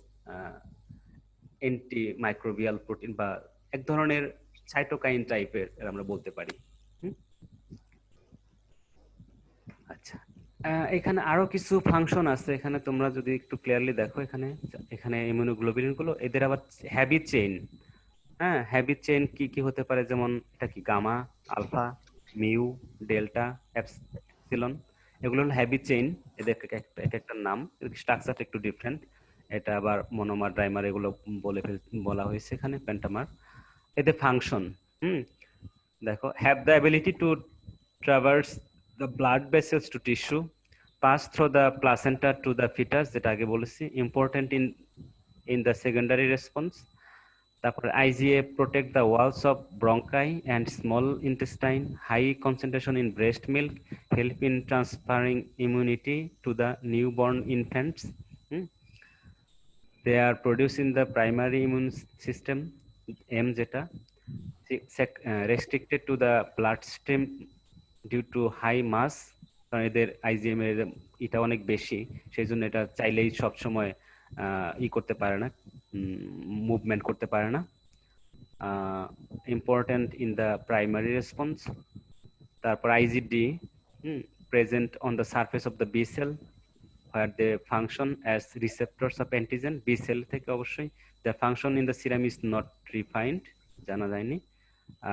অ্যান্টি মাইক্রোবিয়াল প্রোটিন বা এক ধরনের সাইটোকাইন টাইপের আমরা বলতে পারি। আচ্ছা, এখানে আরো কিছু ফাংশন আছে, এখানে তোমরা যদি একটু ক্লিয়ারলি দেখো, এখানে ইমিউনোগ্লোবুলিন গুলো এদের আবার হ্যাবি চেইন, হ্যাঁ, হ্যাবিট চেইন কি কি হতে পারে? যেমন এটা কি gamma, alpha, mu, delta, epsilon, এগুলো হলো হ্যাবিট চেইন। এদের এক একটা নাম, স্ট্রাকচারটা একটু ডিফারেন্ট। এটা আবার মনোমার, ডাইমার এগুলো বলা হয়েছে এখানে, পেন্টামার। এদের ফাংশন দেখো, have the ability to traverse the blood vessels to tissue, pass through the placenta to the foetus, যেটা আগে বলেছি, important in the secondary response. তারপরে IgA protect the walls of bronchi and small intestine, high concentration in breast milk, help in transferring immunity to the newborn infants. They are produce in the primary immune system, M যেটা, restricted to the blood stream due to high মাস, কারণ এদের আইজিএম এর এটা অনেক বেশি, সেই জন্য এটা চাইলেই সবসময় করতে পারে না, মুভমেন্ট করতে পারে না। Important in the primary response. তারপর IgD, present on the surface of the B cell, where they function as receptors of antigen, B cell থেকে অবশ্যই। the function in the serum is not refined, জানা যায়নি।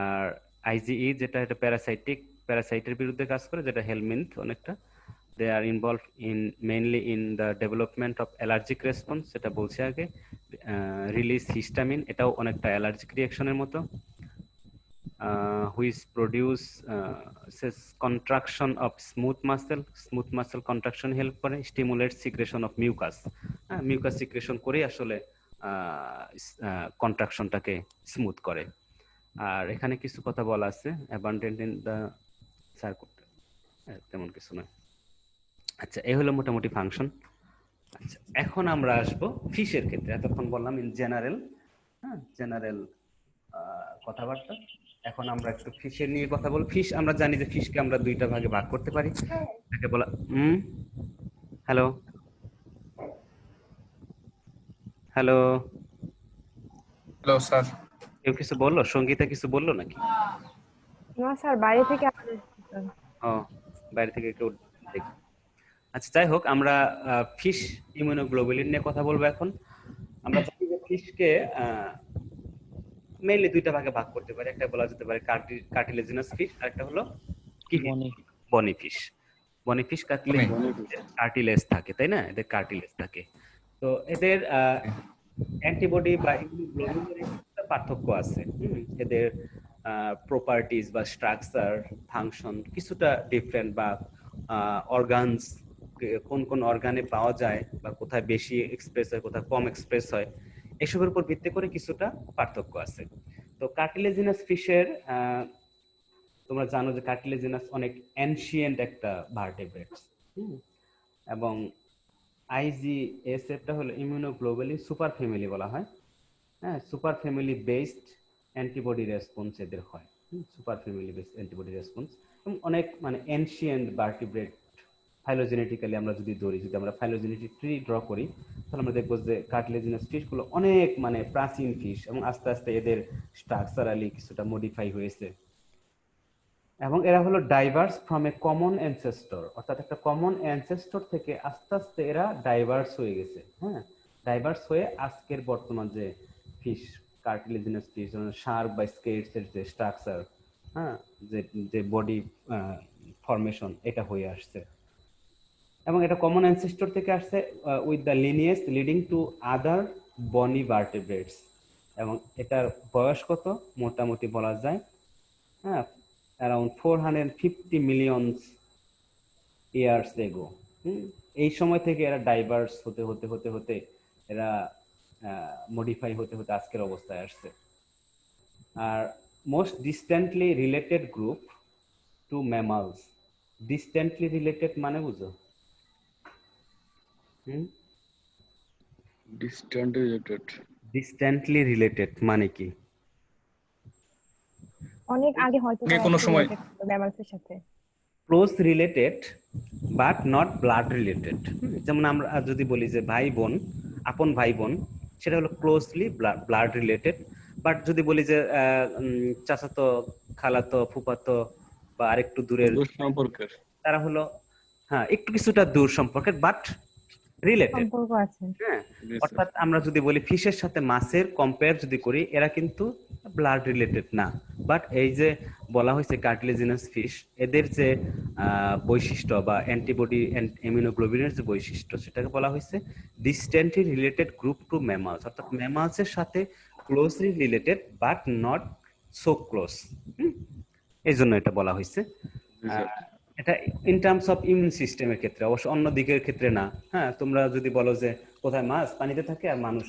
আর আইজিই যেটা, এটা প্যারাসাইটের বিরুদ্ধে কাজ করে, যেটা হেলমিন্থ অনেকটা। they are involved in mainly in the development of allergic response, সেটা বলছি আগে। রিলিজ হিস্টামিন, এটাও অনেকটা অ্যালার্জিক রিঅ্যাকশনের মতো। which produce contraction of smooth muscle contraction help করে, stimulates secretion of mucus, mucus secretion করে আসলে কন্ট্রাকশনটাকে স্মুথ করে। আর এখানে কিছু কথা বলা আছে, অ্যাবান্ডেন্ট ইন দ্য সার্কুট, তেমন কিছু নয়। আচ্ছা, এই হলো মোটামুটি ফাংশন। আচ্ছা, এখন আমরা আসবো ফিশের ক্ষেত্রে। এতক্ষণ বললাম ইন জেনারেল, জেনারেল কথাবার্তা। এখন আমরা একটু ফিশের নিয়ে কথা বলবো। ফিশ, আমরা জানি যে ফিশকে আমরা দুইটা ভাগে ভাগ করতে পারি। এটাকে বলা হ্যালো হ্যালো হ্যালো স্যার। কেউ কিছু বললো? সঙ্গীতা কিছু বললো নাকি? না স্যার, বাইরে থেকে ও, বাইরে থেকে কেউ দেখি। আচ্ছা, যাই হোক, আমরা ফিশ ইমিউনোগ্লোবুলিন নিয়ে কথা বলবো এখন। আমরা জানি যে ফিশকে মেইনলি দুইটা ভাগে ভাগ করতে পারি। একটা বলা যেতে পারে কার্টিলেজিনাস ফিশ, আর একটা হলো বনি ফিশ। বনি ফিশ কার্টিলেজ থাকে, তাই না? এদের কার্টিলেজ থাকে। তো এদের অ্যান্টিবডি বা ইমিউনোগ্লোবুলিনের পার্থক্য আছে। এদের প্রপার্টিজ বা স্ট্রাকচার, ফাংশন কিছুটা ডিফারেন্ট, বা অর্গানস, কোন কোন অর্গানে পাওয়া যায় বা কোথায় বেশি এক্সপ্রেস হয়, কোথায় কম এক্সপ্রেস হয়, এসবের উপর ভিত্তি করে কিছুটা পার্থক্য আছে। তো কার্টিলেজিনাস ফিশের তোমরা জানো যে কার্টিলেজিনাস অনেক এনশিয়েন্ট একটা ভার্টেব্রেটস। এবং আইজিএসএফটা হলো ইমিউনোগ্লোবুলিন সুপার ফ্যামিলি বলা হয়। হ্যাঁ, super family based antibody response এদের হয়, super family based antibody response. এবং অনেক মানে এনশিয়েন্ট ভার্টিব্রেট ফাইলোজেনেটিক্যালি আমরা যদি ধরি, যদি আমরা ফাইলোজেনেটিক ট্রি ড্র করি, তাহলে আমরা দেখবো যে কার্টিলেজিনাস ফিশগুলো অনেক মানে প্রাচীন ফিশ, এবং আস্তে আস্তে এদের স্ট্রাকচারালি কিছুটা মডিফাই হয়েছে। এবং এরা হলো diverse from a common ancestor, অর্থাৎ একটা কমন অ্যানসেস্টর থেকে আস্তে আস্তে এরা ডাইভার্স হয়ে গেছে। হ্যাঁ, ডাইভার্স হয়ে আজকের বর্তমান যে ফিশ, কার্টিলেজিনাস ফিশ, শার্ক বা স্কেটস এর যে স্ট্রাকচার, হ্যাঁ, যে বডি ফরমেশন, এটা হয়ে আসছে। এবং এটা কমন অ্যানসেস্টর থেকে আসছে with the lineage leading to other বনি ভার্টেব্রেটস। এবং এটার বয়স কত মোটামুটি বলা যায়, হ্যাঁ, অ্যারাউন্ড 450 মিলিয়ন ইয়ার্স এগো। এই সময় থেকে এরা ডাইভার্স হতে হতে হতে হতে এরা মডিফাই হতে হতে আজকের অবস্থায় আসছে। আর most distantly related group to mammals. Distantly related মানে বুঝো? Distant related. ডিস্ট্যান্টলি রিলেটেড মানে কি? অনেক আগে হয়তো আগে কোনো সময় ম্যামালসের সাথে close related but not blood related. যেমন আমরা যদি বলি যে ভাই বোন, আপন ভাই বোন, সেটা হলো ক্লোজলি ব্লাড রিলেটেড। বাট যদি বলি যে চাচাতো, খালাতো, ফুফাতো বা আরেকটু দূরের সম্পর্কের, তারা হলো হ্যাঁ একটু কিছুটা দূর সম্পর্কের বাট রিলেটেড। সম্পর্ক আছে। হ্যাঁ, অর্থাৎ আমরা যদি বলি ফিশের সাথে মাছের কম্পেয়ার যদি করি, এরা কিন্তু ব্লাড রিলেটেড না। বাট এই যে বলা হয়েছে কার্টিলেজিনাস ফিশ, এদের যে বৈশিষ্ট্য বা অ্যান্টিবডি ইমিউনোগ্লোবিনের যে বৈশিষ্ট্য, সেটাকে বলা হয়েছে ডিস্ট্যান্টলি রিলেটেড গ্রুপ টু ম্যামালস, অর্থাৎ ম্যামালসের সাথে closely related but not so close. এই জন্য এটা বলা হয়েছে। এটা ইন টার্মস অফ ইমিউন সিস্টেমের ক্ষেত্রে, অবশ্য অন্য দিকের ক্ষেত্রে না। হ্যাঁ, তোমরা যদি বলো যে কোথায় মাছ পানিতে থাকে আর মানুষ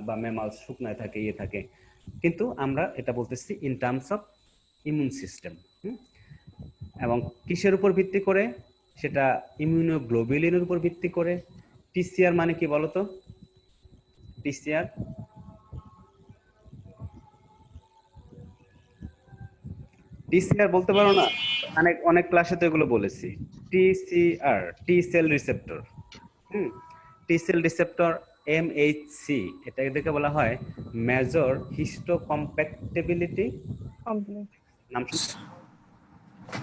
বা ম্যামালস শুকনায় থাকে, ইয়ে থাকে, কিন্তু আমরা এটা বলতেছি in terms of immune system. এবং কিসের উপর ভিত্তি করে? সেটা ইমিউনোগ্লোবুলিনের উপর ভিত্তি করে। টিসিআর মানে কি বলতো? টিসিআর টিসিআর বলতে পারো না? অনেক ক্লাসে তো এগুলো বলেছি। TCR, T cell receptor. T cell receptor MHC, এটাকে বলা হয় মেজর হিস্টোকম্প্যাক্টিবিলিটি কমপ্লিট। নাম শুনছো?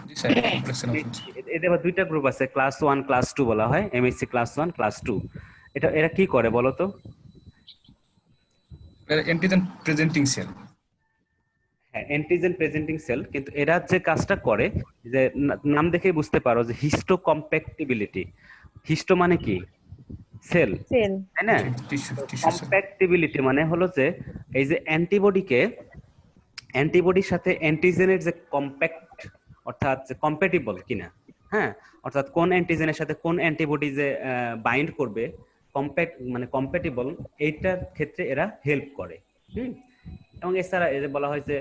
জি স্যার, কমপ্লেক্সের নাম শুনছি। এদের আবার দুইটা গ্রুপ আছে, ক্লাস 1 ক্লাস 2 বলা হয়, এমএইচসি ক্লাস 1 ক্লাস 2। এরা কি করে বলো তো? Antigen presenting cell. হ্যাঁ, অ্যান্টিজেন প্রেজেন্টিং সেল, কিন্তু এরা যে কাজটা করে, যে নাম দেখেই বুঝতে পারো যে হিস্টোকম্প্যাক্টিবিলিটি। হিস্টো মানে কি? Cell, cell. তাই না? কম্প্যাক্টিবিলিটি মানে হলো যে এই যে অ্যান্টিবডির সাথে অ্যান্টিজেনের যে কম্প্যাক্ট, অর্থাৎ যে কম্প্যাটিবল কিনা। হ্যাঁ, অর্থাৎ কোন অ্যান্টিজেনের সাথে কোন অ্যান্টিবডি যে বাইন্ড করবে, কম্প্যাক্ট মানে কম্প্যাটিবল, এইটার ক্ষেত্রে এরা হেল্প করে। এবং এছাড়া এদের বলা হয় যে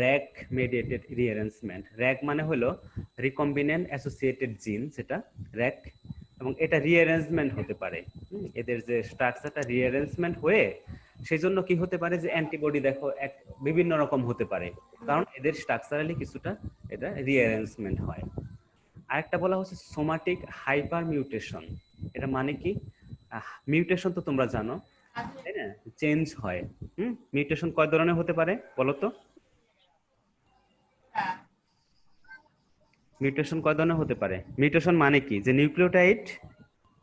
র্যাক মেডিয়েটেড রিঅ্যারেঞ্জমেন্ট। র্যাক মানে হলো রিকম্বিনেন্ট অ্যাসোসিয়েটেড জিন, যেটা র্যাক, এবং এটা রিঅ্যারেঞ্জমেন্ট হতে পারে। এদের যে স্ট্রাকচারটা রিঅ্যারেঞ্জমেন্ট হয়ে, সেই জন্য কি হতে পারে যে অ্যান্টিবডি দেখো বিভিন্ন রকম হতে পারে, কারণ এদের স্ট্রাকচারালি কিছুটা এটা রিঅ্যারেঞ্জমেন্ট হয়। আরেকটা বলা হচ্ছে সোমাটিক হাইপার মিউটেশন। এটা মানে কি? মিউটেশন তো তোমরা জানো, তাই না? চেঞ্জ হয়। মিউটেশন কয় ধরনের হতে পারে বলো তো? মিউটেশন কয় ধরনের হতে পারে? মিউটেশন মানে কি? যে নিউক্লিওটাইড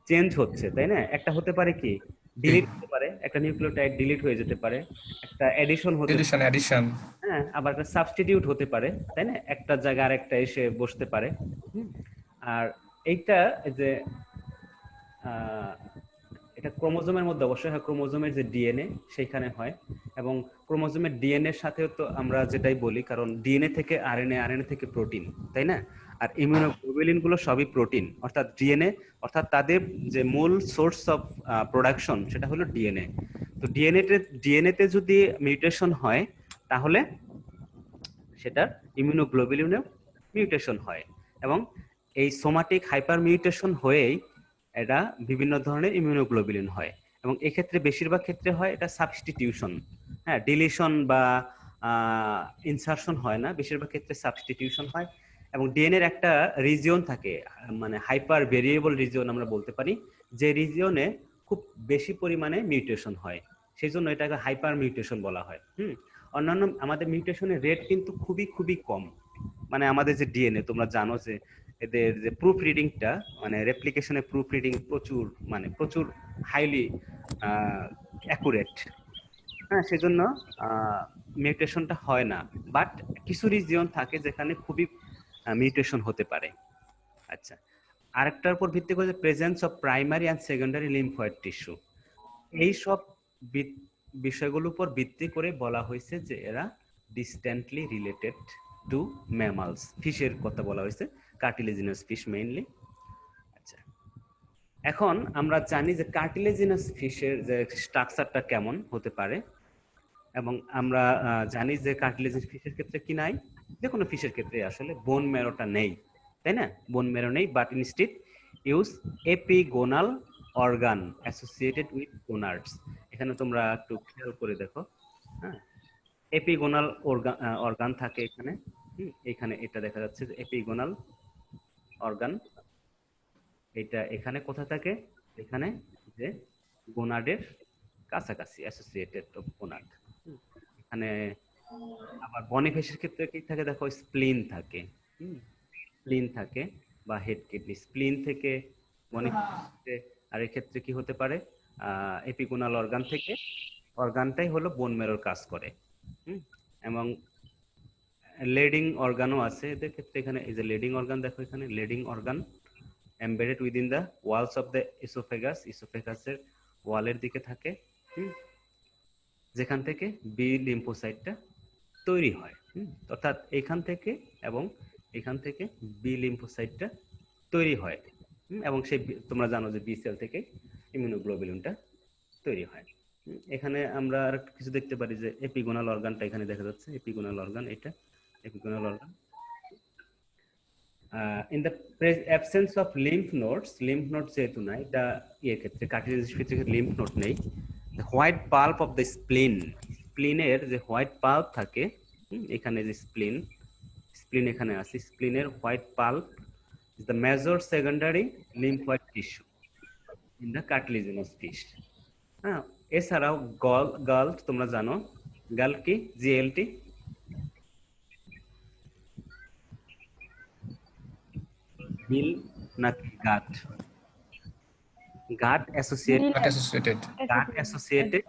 চেঞ্জ হচ্ছে, তাই না? একটা হতে পারে কি ডিলিট হতে পারে, একটা নিউক্লিওটাইড ডিলিট হয়ে যেতে পারে, একটা এডিশন হতে পারে, এডিশন, হ্যাঁ, আবার একটা সাবস্টিটিউট হতে পারে, তাই না? একটা জায়গা আরেকটা এসে বসতে পারে। আর এইটা যে এটা ক্রোমোজোমের মধ্যে অবশ্যই হয়, ক্রোমোজোমের যে ডিএনএ সেইখানে হয়। এবং ক্রোমোজোমের ডিএনএ সাথেও তো আমরা যেটাই বলি, কারণ ডিএনএ থেকে আরএনএ, আরএনএ থেকে প্রোটিন, তাই না? আর ইমিউনোগ্লোবুলিন গুলো সবই প্রোটিন, অর্থাৎ ডিএনএ, অর্থাৎ তাদের যে মূল সোর্স অফ প্রোডাকশন সেটা হলো ডিএনএ। তো ডিএনএ তে যদি মিউটেশন হয়, তাহলে সেটার ইমিউনোগ্লোবিলিনেও মিউটেশন হয় এবং এই সোমাটিক হাইপার মিউটেশন হয়েই এটা বিভিন্ন ধরনের ইমিউনোগ্লোবিলিন হয় এবং এক্ষেত্রে বেশিরভাগ ক্ষেত্রে হয় এটা সাবস্টিটিউশন, হ্যাঁ, ডিলিশন বা ইনসারশন হয় না, বেশিরভাগ ক্ষেত্রে সাবস্টিটিউশন হয় এবং ডিএনএ এর একটা রিজিয়ন থাকে, মানে হাইপার ভেরিয়েবল রিজিয়ন আমরা বলতে পারি, যে রিজিয়নে খুব বেশি পরিমাণে মিউটেশন হয়, সেই জন্য এটাকে হাইপার মিউটেশন বলা হয়। অন্যান্য আমাদের মিউটেশনের রেট কিন্তু খুবই খুবই কম, মানে আমাদের যে ডিএনএ তোমরা জানো যে এদের যে প্রুফ রিডিংটা, মানে রেপ্লিকেশনের প্রুফ রিডিং প্রচুর, মানে প্রচুর হাইলি অ্যাকুরেট, হ্যাঁ, সেজন্য মিউটেশনটা হয় না, বাট কিছু রিজিয়ন থাকে যেখানে খুবই মিউটেশন হতে পারে। আচ্ছা, আরেকটার উপর ভিত্তি করে presence of primary and secondary lymphoid tissue, এই সব বিষয়গুলোর উপর ভিত্তি করে বলা হয়েছে যে এরা ডিস্ট্যান্টলি রিলেটেড টু ম্যামালস, ফিশের কথা বলা হয়েছে, কার্টিলেজিনাস ফিশ মেইনলি। আচ্ছা, এখন আমরা জানি যে কার্টিলেজিনাস ফিশের যে স্ট্রাকচারটা কেমন হতে পারে এবং আমরা জানি যে কার্টিলেজিনাস ফিশের ক্ষেত্রে কি নাই, যে কোনো ফিশের ক্ষেত্রে আসলে বোন ম্যারোটা নেই, তাই না, বোন ম্যারো নেই, but instead use epigonal organ associated with gonads. এখানে তোমরা একটু খেয়াল করে দেখো, হ্যাঁ, এপিগোনাল অর্গান থাকে এখানে, এখানে এটা দেখা যাচ্ছে যে এপিগোনাল অর্গান, এটা এখানে কোথায় থাকে, এখানে যে গোনাডের কাছাকাছি অ্যাসোসিয়েটেড অফ গোনাড। এখানে আবার বনিফেসের ক্ষেত্রে কি থাকে দেখো, স্প্লিন থাকে, স্প্লিন থাকে বা হেড কিডনি, স্প্লিন থেকে বনিফেসে, আর এই ক্ষেত্রে কি হতে পারে, এপিগোনাল অর্গান থেকে, অর্গানটাই হলো বোন ম্যারোর কাজ করে। এবং লেডিং অর্গানও আছে এদের ক্ষেত্রে, এখানে এই যে লেডিং অর্গান দেখো, এখানে Leydig organ embedded within the walls of the oesophagus, ইসোফেগাসের ওয়ালের দিকে থাকে, যেখান থেকে বি লিম্ফোসাইটটা তৈরি হয়, অর্থাৎ এখান থেকে এবং এখান থেকে বি লিম্ফোসাইটটা তৈরি হয়, এবং সেই তোমরা জানো যে বি সেল থেকে ইমিউনোগ্লোবিলিনটা তৈরি হয়। এখানে আমরা আর কিছু দেখতে পারি যে এপিগোনাল অর্গানটা এখানে দেখা যাচ্ছে, এপিগোনাল অর্গান, এটা এপিগোনাল organ. In the absence of lymph nodes যেহেতু নাই, এটা এর ক্ষেত্রে কার্টিলেজিনাস ফিশের লিম্ফ নোড নেই, the white pulp of the স্প্লিনের যে হোয়াইট পাল্প থাকে, এখানে যে স্প্লিন এখানে আছে, স্প্লিনের white pulp is the major secondary lymphoid tissue in the cartilaginous fish। হ্যাঁ, এছাড়াও গাল্ট তোমরা জানো, গাল্ট কি, জিএলটি, গিল নাকি gut, gut associated, Not associated. Gut associated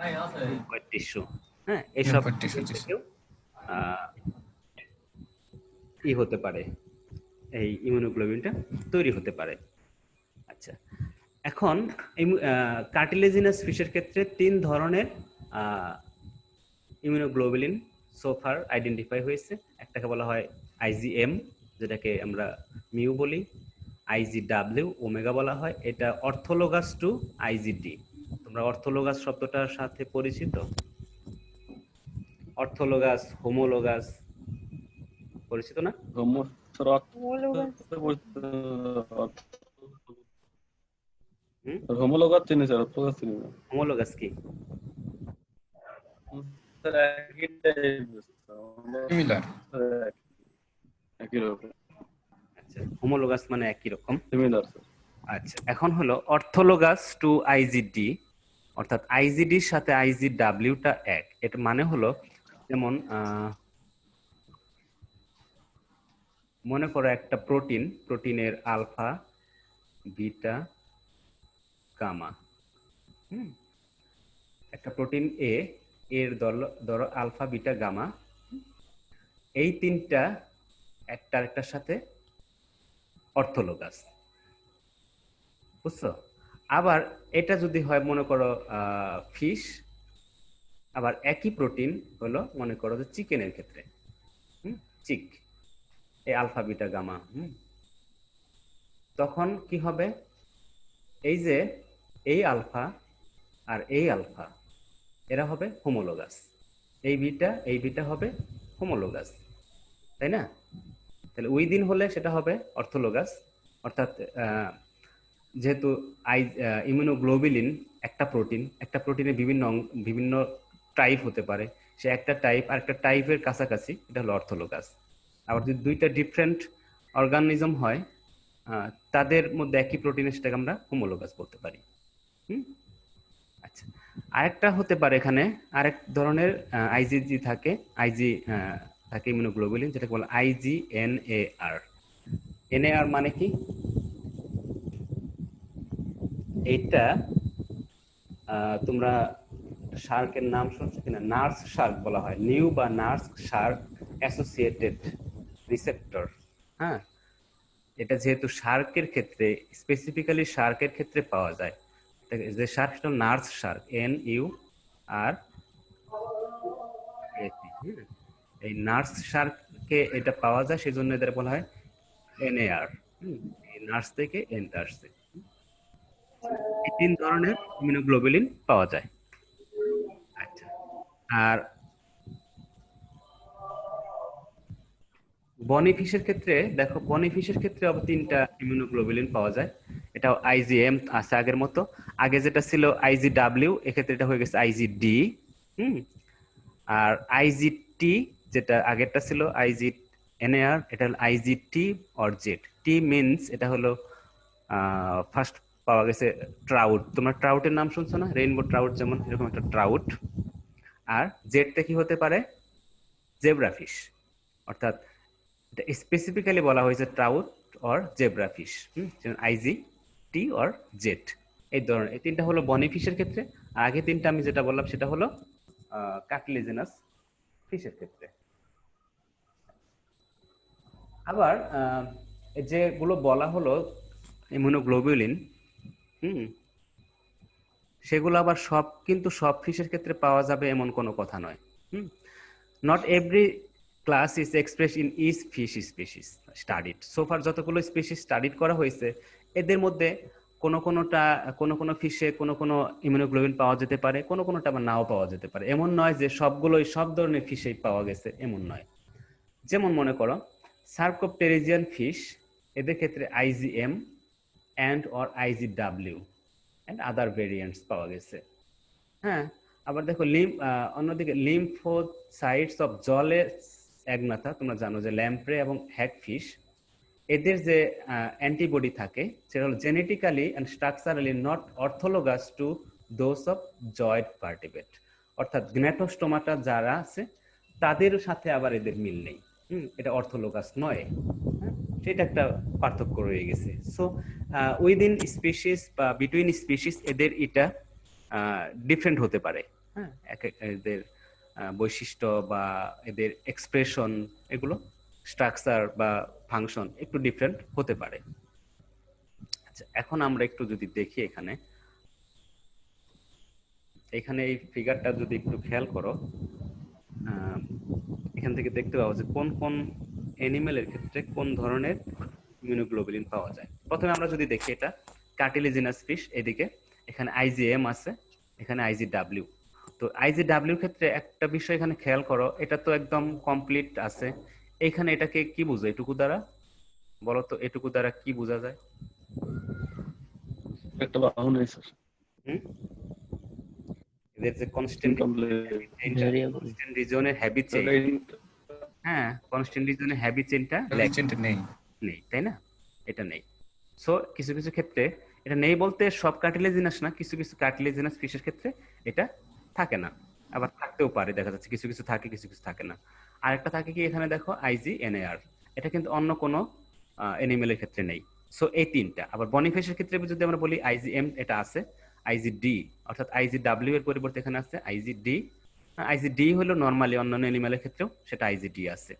lymphoid tissue, হ্যাঁ, এইসব Lymphoid tissue, জি। থেকেও হতে পারে, এই ইমিউনোগ্লোবিনটা তৈরি হতে পারে। আচ্ছা, এখন কার্টিলেজিনাস ফিশের ক্ষেত্রে 3 ধরনের ইমিউনোগ্লোবিলিন সোফার আইডেন্টিফাই হয়েছে। একটাকে বলা হয় আইজিএম, যেটাকে আমরা মিউ বলি, আইজিডাব্লিউ ওমেগা বলা হয়, এটা অর্থোলোগাস টু আইজিডি। তোমরা অর্থোলোগাস শব্দটার সাথে পরিচিত? অর্থোলোগাস, হোমোলোগাস পরিচিত না? হোমোলোগাস চিনি স্যার, অর্থোলোগাস চিনি না। হোমোলোগাস কি? স্যার একই টাইপ, Similar. একই রকম। আচ্ছা, হোমোলোগাস মানে একই রকম। Similar sir. আচ্ছা, এখন হলো অর্থোলোগাস টু আইজিডি, অর্থাৎ আইজিডির সাথে আইজিডাব্লিউটা এক। এটা মানে হলো যেমন মনে করো একটা প্রোটিনের আলফা, বিটা, গামা, একটা প্রোটিন এর ধরো আলফা, বিটা, গামা, এই 3টা একটা আরেকটার সাথে অর্থোলোগাস, বুঝছো? আবার এটা যদি হয় মনে করো ফিশ, আবার একই প্রোটিন হলো মনে করো যে চিকেনের ক্ষেত্রে, চিক, এই আলফা, বিটা, গামা, তখন কি হবে, এই যে এই আলফা আর এই আলফা এরা হবে হোমোলোগাস, এই বিটা হবে হোমোলোগাস। তাই না? তাহলে উইদিন হলে সেটা হবে অর্থোলোগাস, অর্থাৎ যেহেতু ইমিউনোগ্লোবুলিন একটা প্রোটিন, একটা প্রোটিনের বিভিন্ন টাইপ হতে পারে, সে একটা টাইপ আর একটা টাইপের কাছাকাছি, এটা হলো অর্থোলোগাস। আবার যদি দুইটা ডিফারেন্ট অর্গানিজম হয় তাদের মধ্যে একই প্রোটিনের, সেটাকে আমরা হোমোলোগাস বলতে পারি। হুম, আচ্ছা। আরেকটা হতে পারে এখানে আরেক ধরনের আইজিজি থাকে, আইজি থাকে ইমিউনোগ্লোবুলিন, যেটাকে বলে IgNAR। NAR মানে কি? এইটা তোমরা শার্কের নাম শুনছো কিনা, নার্স শার্ক বলা হয়, নিউ বা নার্স শার্ক অ্যাসোসিয়েটেড রিসেপ্টর। হ্যাঁ, এটা যেহেতু শার্কের ক্ষেত্রে, স্পেসিফিক্যালি শার্কের ক্ষেত্রে পাওয়া যায়, যে শার্ক সেটা নার্স শার্ক, NUR। এই নার্স শার্ককে এটা পাওয়া যায়, সেজন্য এদের বলা হয় NAR। এই নার্স থেকে এন আসছে। এই তিন ধরনের ইমিউনোগ্লোবুলিন পাওয়া যায়। আচ্ছা, আর বনিফিশের ক্ষেত্রে দেখো, বনিফিশের ক্ষেত্রে আবার তিনটা ইমিউনোগ্লোবুলিন পাওয়া যায়। এটা IgM আছে আগের মতো, আগে যেটা ছিল IgW, এক্ষেত্রে এটা হয়ে গেছে IgD। হুম, আর IgT যেটা আগেরটা ছিল IgNAR, এটা হলো IgT or Z. T means এটা হলো ফার্স্ট পাওয়া গেছে ট্রাউট। তোমরা ট্রাউটের নাম শুনছো না, রেইনবো ট্রাউট, যেমন এরকম একটা ট্রাউট। আর জেডটা কি হতে পারে? জেব্রাফিশ। অর্থাৎ এটা স্পেসিফিক্যালি বলা হয়েছে ট্রাউট অর জেব্রাফিশ, যেমন IgT অর জেড। এই ধরনের এই তিনটা হলো বনিফিশের ক্ষেত্রে। আর আগে তিনটা আমি যেটা বললাম সেটা হলো কার্টিলেজিনাস ফিশের ক্ষেত্রে। আবার যেগুলো বলা হলো ইমিউনোগ্লোবুলিন, সেগুলো আবার সব কিন্তু সব ফিশের ক্ষেত্রে পাওয়া যাবে এমন কোনো কথা নয়। Not every class is express in each fish species studied. So far যতগুলো স্পিসিস স্টাডিড করা হয়েছে, এদের মধ্যে কোনো ফিশে কোনো ইমিউনোগ্লোবিন পাওয়া যেতে পারে, কোনোটা আবার নাও পাওয়া যেতে পারে। এমন নয় যে সবগুলোই সব ধরনের ফিশেই পাওয়া গেছে, এমন নয়। যেমন মনে করো সার্কোপটেরিজিয়ান ফিশ, এদের ক্ষেত্রে IgM and or IgW and other variants পাওয়া গেছে। হ্যাঁ, আবার দেখো অন্যদিকে লিম্ফোসাইটস অফ জলে অ্যাগনাথা, তোমরা জানো যে ল্যাম্প্রে এবং হ্যাগফিশ, এদের যে অ্যান্টিবডি থাকে সেটা হলো genetically and structurally not orthologous to those of jawed vertebrate. অর্থাৎ গ্ন্যাটোস্টোমাটা যারা আছে তাদের সাথে আবার এদের মিল নেই। এটা অর্থোলোগাস নয়। সেটা একটা পার্থক্য রয়ে গেছে। সো উইদিন স্পিসিস বা বিটুইন স্পিসিস এদের এটা ডিফারেন্ট হতে পারে। হ্যাঁ, এদের বৈশিষ্ট্য বা এদের এক্সপ্রেশন, এগুলো স্ট্রাকচার বা ফাংশন একটু ডিফারেন্ট হতে পারে। আচ্ছা, এখন আমরা একটু যদি দেখি এখানে এই ফিগারটা যদি একটু খেয়াল করো, এখান থেকে দেখতে পাবো যে কোন কোন অ্যানিমেলের ক্ষেত্রে কোন ধরনের ইমিউনোগ্লোবুলিন পাওয়া যায়। প্রথমে আমরা যদি দেখি, এটা কার্টিলেজিনাস ফিশ, এদিকে এখানে IgM আছে, এখানে IgW। তো IgW ক্ষেত্রে একটা বিষয় এখানে খেয়াল করো, এটা তো একদম কমপ্লিট আছে। এইখানে এটাকে কি বুঝো এটুকু দ্বারা? বলো তো এটুকু দ্বারা কি বোঝা যায়? একটা বাহু নেই স্যার। এদের যে কনস্ট্যান্ট ভেরিয়েবল রিজনের হ্যাবিট চেইন, হ্যাঁ, কনস্ট্যান্ট রিজনের হ্যাবিট চেইনটা নেই। নেই, তাই না? এটা নেই। সো কিছু কিছু ক্ষেত্রে এটা নেই বলতে সব কার্টিলেজিনাস না, কিছু কিছু কার্টিলেজিনাস ফিশের ক্ষেত্রে এটা থাকে না, আবার থাকতেও পারে, দেখা যাচ্ছে কিছু কিছু থাকে, কিছু কিছু থাকে না। আর একটা থাকে কি, এখানে দেখো IgNAR, এটা কিন্তু অন্য কোনো অ্যানিমেলের ক্ষেত্রে নেই। সো এই তিনটা। আবার বনিফিশের ক্ষেত্রে যদি আমরা বলি IgM এটা আছে, IgD অর্থাৎ IgW এর পরিবর্তে এখানে আছে IgD। IgD হলো নরমালি অন্যান্য অ্যানিমেলের ক্ষেত্রেও সেটা IgD আছে।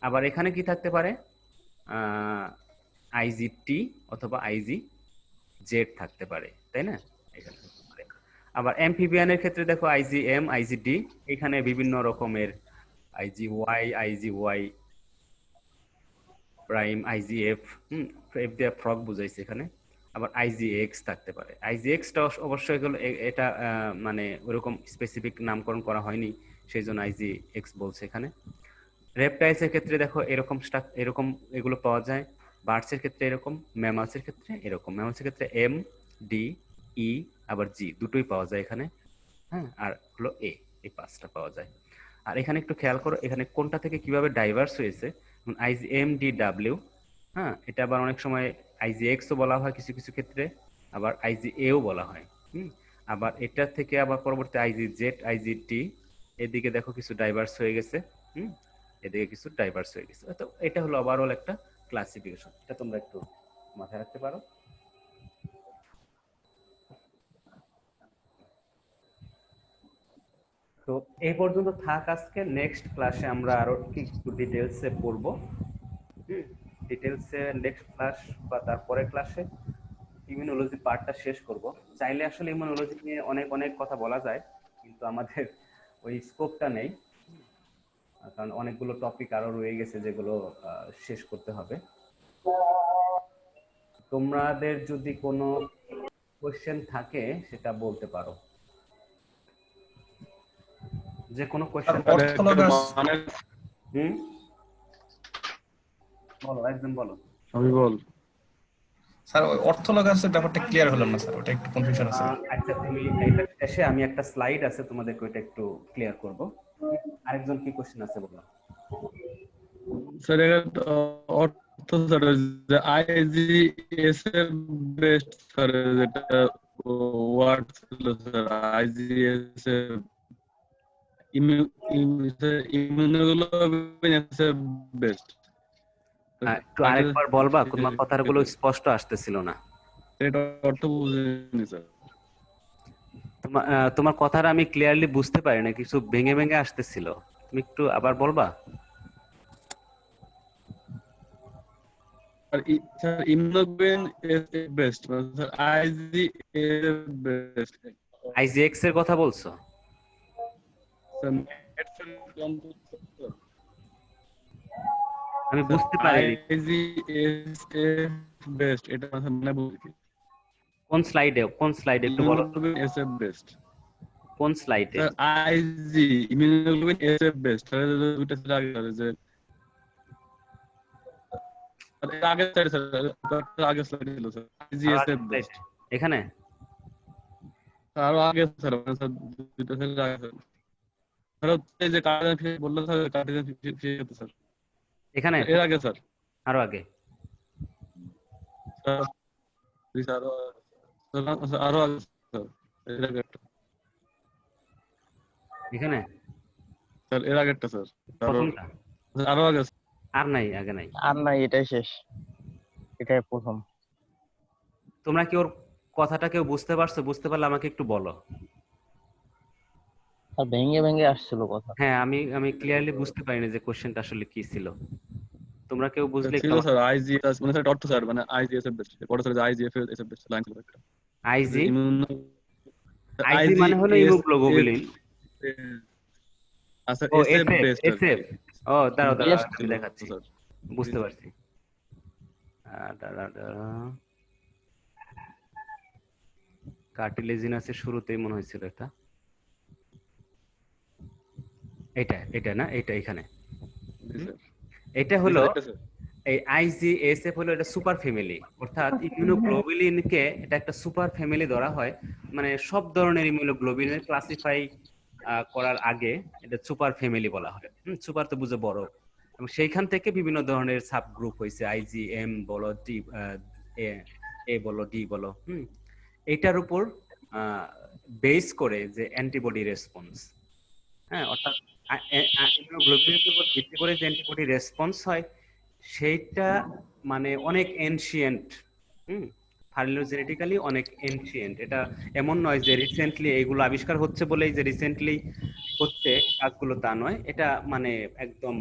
আবার এখানে কি থাকতে পারে, IgT অথবা IgZ থাকতে পারে, তাই না? এখানে থাকতে পারে। আবার অ্যাম্ফিবিয়ানের ক্ষেত্রে দেখো IgM, IgD, এখানে বিভিন্ন রকমের IgY, IgY prime, IgF, F দিয়ে ফ্রগ বুঝাইছে এখানে। আবার IgX থাকতে পারে। IgX টা অবশ্যই এটা মানে ওরকম স্পেসিফিক নামকরণ করা হয়নি, সেই জন্য IgX বলছে এখানে। রেপটাইলসের ক্ষেত্রে দেখো এরকম এরকম এগুলো পাওয়া যায়, বার্ডসের ক্ষেত্রে এরকম, ম্যামালসের ক্ষেত্রে এরকম, ম্যামালসের ক্ষেত্রে এম, ডি, ই, আবার জি দুটোই পাওয়া যায় এখানে। হ্যাঁ, আর হলো এ, এই পাঁচটা পাওয়া যায়। আর এখানে একটু খেয়াল করো এখানে কোনটা থেকে কিভাবে ডাইভার্স হয়েছে। আইজি এম ডি ডাব্লিউ, হ্যাঁ, এটা আবার অনেক সময় আইজি এক্সও বলা হয় কিছু কিছু ক্ষেত্রে, আবার আইজি এও বলা হয়। আবার এটা থেকে আবার পরবর্তী আইজি জেড, আইজি টি, এদিকে দেখো কিছু ডাইভার্স হয়ে গেছে। হুম এদিকে কিছু ডাইভার্স হয়ে গেছে। তো এটা হলো ওভারঅল একটা ক্লাসিফিকেশন, এটা তোমরা একটু মাথায় রাখতে পারো। তো এই পর্যন্ত থাক আজকে। নেক্সট ক্লাসে আমরা আরো একটু ডিটেলসে পড়বো। ডিটেলসে নেক্সট ক্লাস বা তারপরে ক্লাসে ইমিউনোলজি পার্টটা শেষ করব। চাইলে আসলে ইমিউনোলজি নিয়ে অনেক অনেক কথা বলা যায়, কিন্তু আমাদের ওই স্কোপটা নেই, কারণ অনেকগুলো টপিক আরো রয়ে গেছে যেগুলো শেষ করতে হবে। তোমাদের যদি কোনো কোশ্চেন থাকে সেটা বলতে পারো, যে কোনো কোশ্চেন। অর্থোলগাস হুম বলো, একদম বলো। আমি বল স্যার, ওই অর্থোলগাসের ব্যাপারটা ক্লিয়ার হলো না স্যার, ওটা একটু কনফিউশন আছে। আচ্ছা, তুমি এটা শেষে আমি একটা স্লাইড আছে তোমাদেরকে ওইটা একটু ক্লিয়ার করব। আরেকজন কি কোশ্চেন আছে বলো। স্যার এর অর্থ স্যার যে আইজিএস এর বেস্ট স্যার যেটা ওয়ার্ড ছিল স্যার আইজিএস এর ইমিউনোগ্লোবিন এর বেস্ট। একটু আরেকবার বলবা, তোমার কথাগুলো স্পষ্ট আসতেছিল না। এটা অর্থ বুঝিনি স্যার। তোমার কথাটা আমি ক্লিয়ারলি বুঝতে পারি না, কিছু ভেঙে ভেঙে আসতেছিল। তুমি একটু আবার বলবা। আর স্যার ইমিউনোগ্লোবিন এর বেস্ট স্যার আইজি এর বেস্ট। আইজিএক্স এর কথা বলছো? আমি বুঝতে পারিনি আইজিএস এর বেস্ট এটা মানে বুঝি। কোন স্লাইডে, কোন স্লাইডে একটু বলো। ইমিউনোগ্লোবিন এস এর বেস্ট কোন স্লাইডে? স্যার আইজি ইমিউনোগ্লোবিন এস এর বেস্ট স্যার দুটো স্যার আগে স্যার যে এর আগে স্যার আগে স্লাইড ছিল স্যার আইজিএস এর বেস্ট এখানে আরো আগে স্যার মানে স্যার দুটো স্যার আগে স্যার স্যার এই যে কার্ডিয়ান ফি বললেন স্যার কার্ডিয়ান ফি হতো স্যার এখানে এর আগে স্যার আরো আগে। স্যার আরো আগে স্যার এর আগে এখানে স্যার এর আগেরটা স্যার প্রথমটা আরো আগে আর নাই, আগে নাই। আর নাই, এটাই শেষ, এটাই প্রথম। তোমরা কি ওর কথাটা কেউ বুঝতে পারছো? বুঝতে পারলে আমাকে একটু বলো। আর ভেঙে ভেঙে আসছিল কথা। হ্যাঁ, আমি ক্লিয়ারলি বুঝতে পারিনি যে কোশ্চেনটা আসলে কি ছিল। তোমরা কেউ বুঝলে ছিল স্যার আইজিএস মানে স্যার অর্থ স্যার মানে আইজিএস এর বেস্ট পড়া স্যার আইজিএফ এর বেস্ট লাইন ছিল একটা আইজি, আইজি আইজি মানে হলো ইমিউনোগ্লোবিলিন। আচ্ছা ও এস এর এসএফ, বেস্ট এসএফ। ও দাঁড়াও দাঁড়াও, আমি দেখাচ্ছি, স্যার বুঝতে পারছি। কার্টিলেজিনাসের শুরুতেই মনে হয়েছিল এটা, এটা না, এটা এখানে। এটা হলো এই আইজিএসএফ হলো এটা সুপার ফ্যামিলি, অর্থাৎ ইমিউনোগ্লোবিলিনকে এটা একটা সুপার ফ্যামিলি ধরা হয়। মানে সব ধরনের ইমিউনোগ্লোবিলিন ক্লাসিফাই করার আগে এটা সুপার ফ্যামিলি বলা হয়। সুপার তো বুঝে বড়, এবং সেইখান থেকে বিভিন্ন ধরনের সাব গ্রুপ হয়েছে, আইজিএম বলো, ডি এ বলো, ডি বলো। এটার উপর বেস করে যে অ্যান্টিবডি রেসপন্স, হ্যাঁ, অর্থাৎ ইমিউনোগ্লোবিলিনের উপর ভিত্তি করে যে অ্যান্টিবডি রেসপন্স হয় সেইটা মানে অনেক এনশিয়েন্ট। ফাইলোজেনেটিক্যালি অনেক এনশিয়েন্ট। এটা এমন নয় যে রিসেন্টলি এইগুলো আবিষ্কার হচ্ছে বলেই যে রিসেন্টলি হচ্ছে কাজগুলো, তা নয়। এটা মানে একদম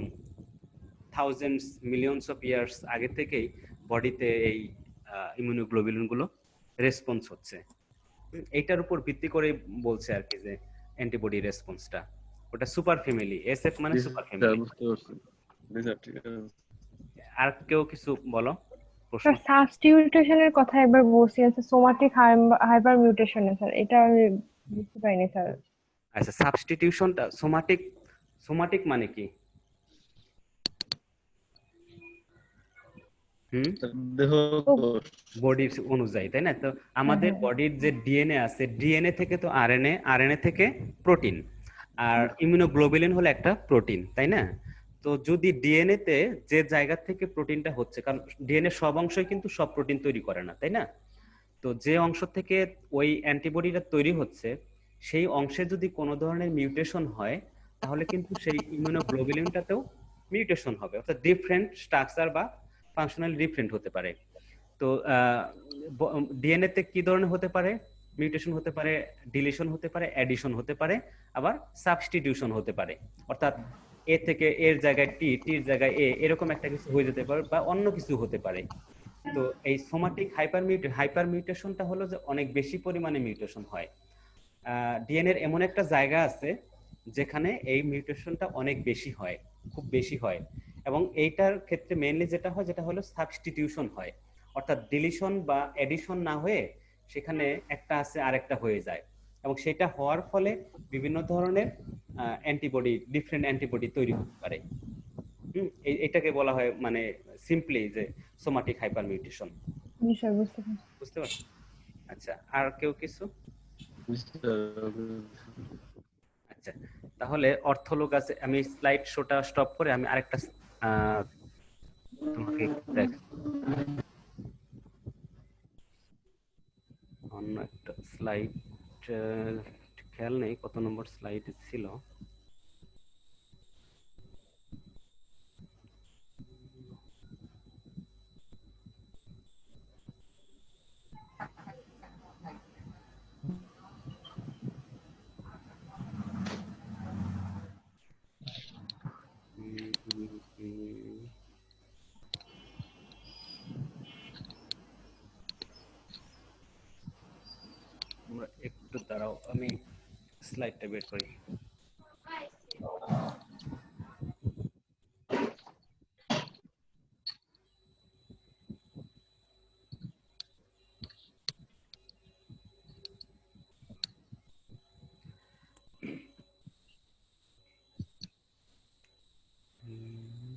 থাউজেন্ডস মিলিয়নস অফ ইয়ার্স আগে থেকেই বডিতে এই ইমিউনোগ্লোবিলিন গুলো রেসপন্স হচ্ছে। এইটার উপর ভিত্তি করে বলছে আর কি যে অ্যান্টিবডি রেসপন্সটা, ওটা সুপার ফ্যামিলি। এসএফ মানে সুপার ফ্যামিলি। বুঝতে পারছি স্যার, ঠিক আছে। আর কেউ কিছু বলো, প্রশ্ন? স্যার সাবস্টিটিউশনের কথা একবার বলছিলেন স্যার, সোমাটিক হাইপার মিউটেশনে স্যার, এটা আমি বুঝতে পারিনি স্যার। আচ্ছা, সাবস্টিটিউশনটা সোমাটিক, সোমাটিক মানে কি? হুম, দেহ তো কোষ। বডির অনুযায়ী, তাই না? তো হ্যাঁ আমাদের হ্যাঁ বডির যে ডিএনএ আছে, ডিএনএ থেকে তো আরএনএ, আরএনএ থেকে প্রোটিন, আর ইমিউনোগ্লোবুলিন হলো একটা প্রোটিন, তাই না? তো যদি ডিএনএ তে যে জায়গা থেকে প্রোটিনটা হচ্ছে, কারণ ডিএনএ সব অংশই কিন্তু সব প্রোটিন তৈরি করে না, তাই না? তো যে অংশ থেকে ওই অ্যান্টিবডিটা তৈরি হচ্ছে, সেই অংশে যদি কোনো ধরনের মিউটেশন হয়, তাহলে কিন্তু সেই ইমিউনোগ্লোবুলিনটাতেও মিউটেশন হবে, অর্থাৎ ডিফারেন্ট স্ট্রাকচার বা ফাংশনাল ডিফারেন্ট হতে পারে। তো ডিএনএ তে কি ধরনের হতে পারে? মিউটেশন হতে পারে, ডিলিশন হতে পারে, অ্যাডিশন হতে পারে, আবার সাবস্টিটিউশন হতে পারে। অর্থাৎ এ থেকে এর জায়গায় টি, টির জায়গায় এ, এরকম একটা কিছু হয়ে যেতে পারে, বা অন্য কিছু হতে পারে। তো এই সোমাটিক হাইপার মিউটেশনটা হলো যে অনেক বেশি পরিমাণে মিউটেশন হয়। ডিএনএর এমন একটা জায়গা আছে যেখানে এই মিউটেশনটা অনেক বেশি হয়, খুব বেশি হয়। এবং এইটার ক্ষেত্রে মেইনলি যেটা হয়, যেটা হলো সাবস্টিটিউশন হয়, অর্থাৎ ডিলিশন বা এডিশন না হয়ে সেখানে একটা আছে আরেকটা হয়ে যায়। এবং সেটা হওয়ার ফলে বিভিন্ন ধরনের অ্যান্টিবডি, ডিফারেন্ট অ্যান্টিবডি তৈরি হতে পারে। এটাকে বলা হয় মানে সিম্পলি যে সোমাটিক হাইপার মিউটেশন। জি স্যার, বুঝতে পারছি। বুঝতে পারছো? আচ্ছা, আর কেউ কিছু? আচ্ছা, তাহলে অর্থলোক আছে, আমি স্লাইড শোটা স্টপ করে আমি আরেকটা আহ, তোমাকে দেখ, অন্য একটা স্লাইড, খেয়াল নেই কত নম্বর স্লাইড ছিল। উম, উম, উম, তোমরা একটু দাঁড়াও, আমি স্লাইডটা বের করি। উম,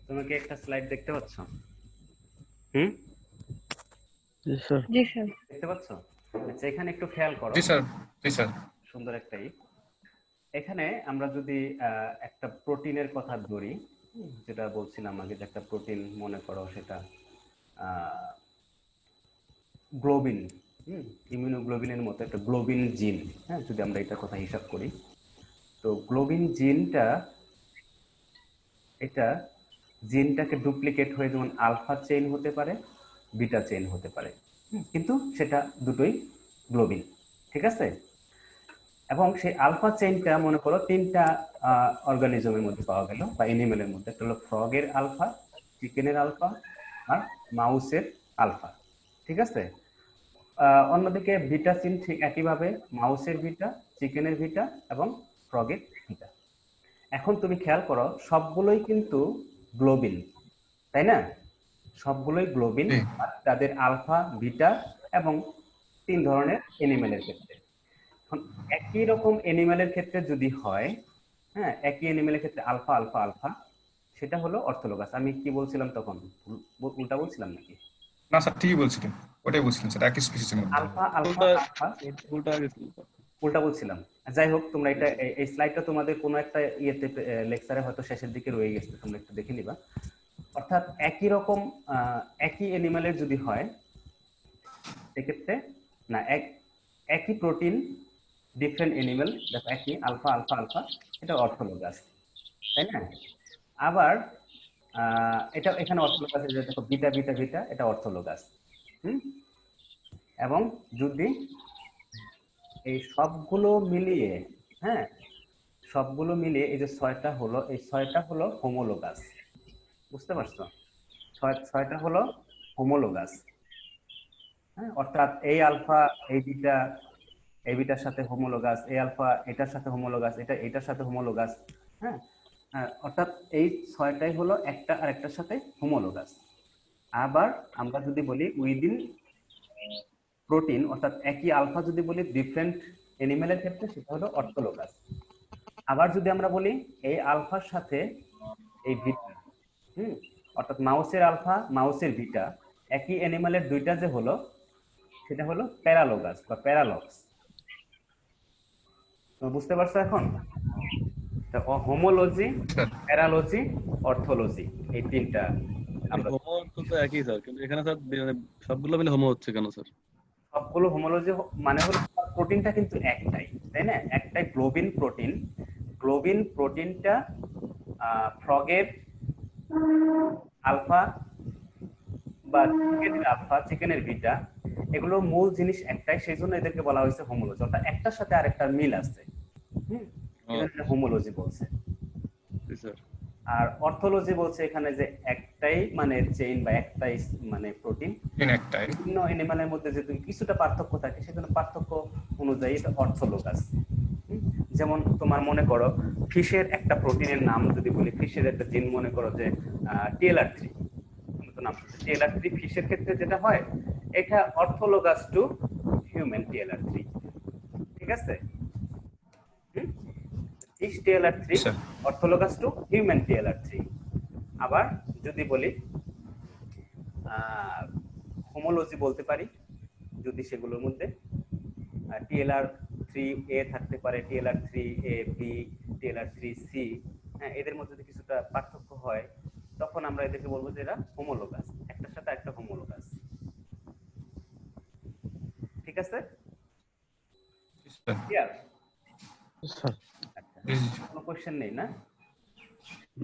তুমি কি একটা স্লাইড দেখতে পাচ্ছ? হুম, জি স্যার। জি স্যার। দেখতে পাচ্ছ? আচ্ছা, এখানে একটু খেয়াল করো, জি স্যার, জি স্যার। সুন্দর একটাই। এখানে আমরা যদি একটা প্রোটিনের কথা ধরি, যেটা বলছিলাম আগে, যে একটা প্রোটিন মনে করো সেটা গ্লোবিন, ইমিউনোগ্লোবিনের মতো একটা গ্লোবিন জিন। হ্যাঁ, যদি আমরা এটার কথা হিসাব করি, তো গ্লোবিন জিনটা, এটা জিনটাকে ডুপ্লিকেট হয়ে যেমন আলফা চেইন হতে পারে, বিটা চেইন হতে পারে, কিন্তু সেটা দুটোই গ্লোবিন, ঠিক আছে? এবং সেই আলফা চেইনটা মনে করো তিনটা অর্গানিজমের মধ্যে পাওয়া গেল, বা এনিমেলের মধ্যে। একটা হলো ফ্রগের আলফা, চিকেনের আলফা, আর মাউসের আলফা, ঠিক আছে? অন্যদিকে বিটা চেইন ঠিক একইভাবে, মাউসের বিটা, চিকেনের বিটা এবং ফ্রগের বিটা। এখন তুমি খেয়াল করো, সবগুলোই কিন্তু গ্লোবিন, তাই না? সবগুলোই গ্লোবিন, জি আর তাদের আলফা, বিটা এবং তিন ধরনের এনিমেলের ক্ষেত্রে। এখন একই রকম এনিমেলের ক্ষেত্রে যদি হয়, হ্যাঁ, একই এনিমেলের ক্ষেত্রে আলফা আলফা আলফা, সেটা হলো অর্থোলগাস। আমি কি বলছিলাম তখন, উল্টা বলছিলাম নাকি? না স্যার, ঠিকই বলছিলেন, ওটাই বলছিলেন স্যার, একই স্পিসিসের মধ্যে। আলফা আলফা উল্টা আলফা উল্টা গেছিল। উল্টা বলছিলাম। যাই হোক, তোমরা এটা এই স্লাইডটা তোমাদের কোনো একটা ইয়েতে লেকচারে হয়তো শেষের দিকে রয়ে গেছে, তোমরা একটু দেখে নিবা। অর্থাৎ একই রকম একই অ্যানিমালের যদি হয় সেক্ষেত্রে, না একই প্রোটিন ডিফারেন্ট অ্যানিমাল, দেখো একই আলফা আলফা আলফা, এটা অর্থোলগাস, তাই না? আবার এটা এখানে অর্থোলগাস, দেখো বিটা বিটা বিটা, এটা অর্থোলগাস। হুম। এবং যদি এই সবগুলো মিলিয়ে, হ্যাঁ, সবগুলো মিলিয়ে এই যে ছয়টা হলো, এই ছয়টা হলো হোমোলোগাস। বুঝতে পারছো? ছয়টা হলো হোমোলোগাস। হ্যাঁ, অর্থাৎ এই আলফা এই বিটা এই বিটার সাথে হোমোলোগাস, এই আলফা এটার সাথে হোমোলোগাস, এটা এটার সাথে হোমোলোগাস। হ্যাঁ, অর্থাৎ এই ছয়টাই হলো একটা আরেকটার সাথে হোমোলোগাস। আবার আমরা যদি বলি উইদিন প্রোটিন, অর্থাৎ একই আলফা যদি বলি ডিফারেন্ট এনিমেলের ক্ষেত্রে, সেটা হলো অর্থোলোগাস। আবার যদি আমরা বলি এই আলফার সাথে এই বিটা, হুম, অর্থাৎ মাউসের আলফা মাউসের বিটা, একই অ্যানিমালের দুইটা যে হলো, সেটা হলো প্যারালোগাস বা প্যারালক্স। তো বুঝতে পারছো এখন? হোমোলজি, স্যার প্যারালজি, অর্থোলজি, এই তিনটা আমরা হোমো তো একই স্যার, কিন্তু এখানে স্যার মানে সবগুলো মিলে হোমো হচ্ছে কেন স্যার? সবগুলো হোমোলজি মানে হলো প্রোটিনটা কিন্তু একটাই, তাই না? একটাই গ্লোবিন প্রোটিন। গ্লোবিন প্রোটিনটা ফ্রগের আলফা বা চিকেনের আলফা চিকেনের বিটা, এগুলো মূল জিনিস একটাই, সেই জন্য এদেরকে বলা হয়েছে হোমোলজি, অর্থাৎ একটার সাথে আরেকটার মিল আছে। হুম, এই জন্য হোমোলজি বলছে। জি স্যার। আর অর্থোলজি বলছে এখানে যে একটাই মানে চেইন বা একটাই মানে প্রোটিন, একটাই। বিভিন্ন এনিমালের মধ্যে যদি কিছুটা পার্থক্য থাকে, সেজন্য পার্থক্য অনুযায়ী এটা অর্থোলোগাস। যেমন তোমার মনে করো ফিশের একটা প্রোটিনের নাম যদি বলি, ফিশের একটা জিন মনে করো যে TLR3, তুমি তো নাম শুনছো TLR3, ফিশের ক্ষেত্রে যেটা হয় এটা অর্থোলোগাস টু হিউম্যান TLR3। ঠিক আছে? Fish TLR3 sir orthologous to human TLR3। আবার যদি বলি হোমোলজি বলতে পারি যদি সেগুলোর মধ্যে TLR3A থাকতে পারে, TLR3AB, TLR3C, হ্যাঁ, এদের মধ্যে যদি কিছুটা পার্থক্য হয়, তখন আমরা এদেরকে বলবো যে এরা হোমোলোগাস, একটার সাথে একটা হোমোলোগাস। ঠিক আছে? Sir clear? স্যার আচ্ছা, কোনো কোশ্চেন নেই না?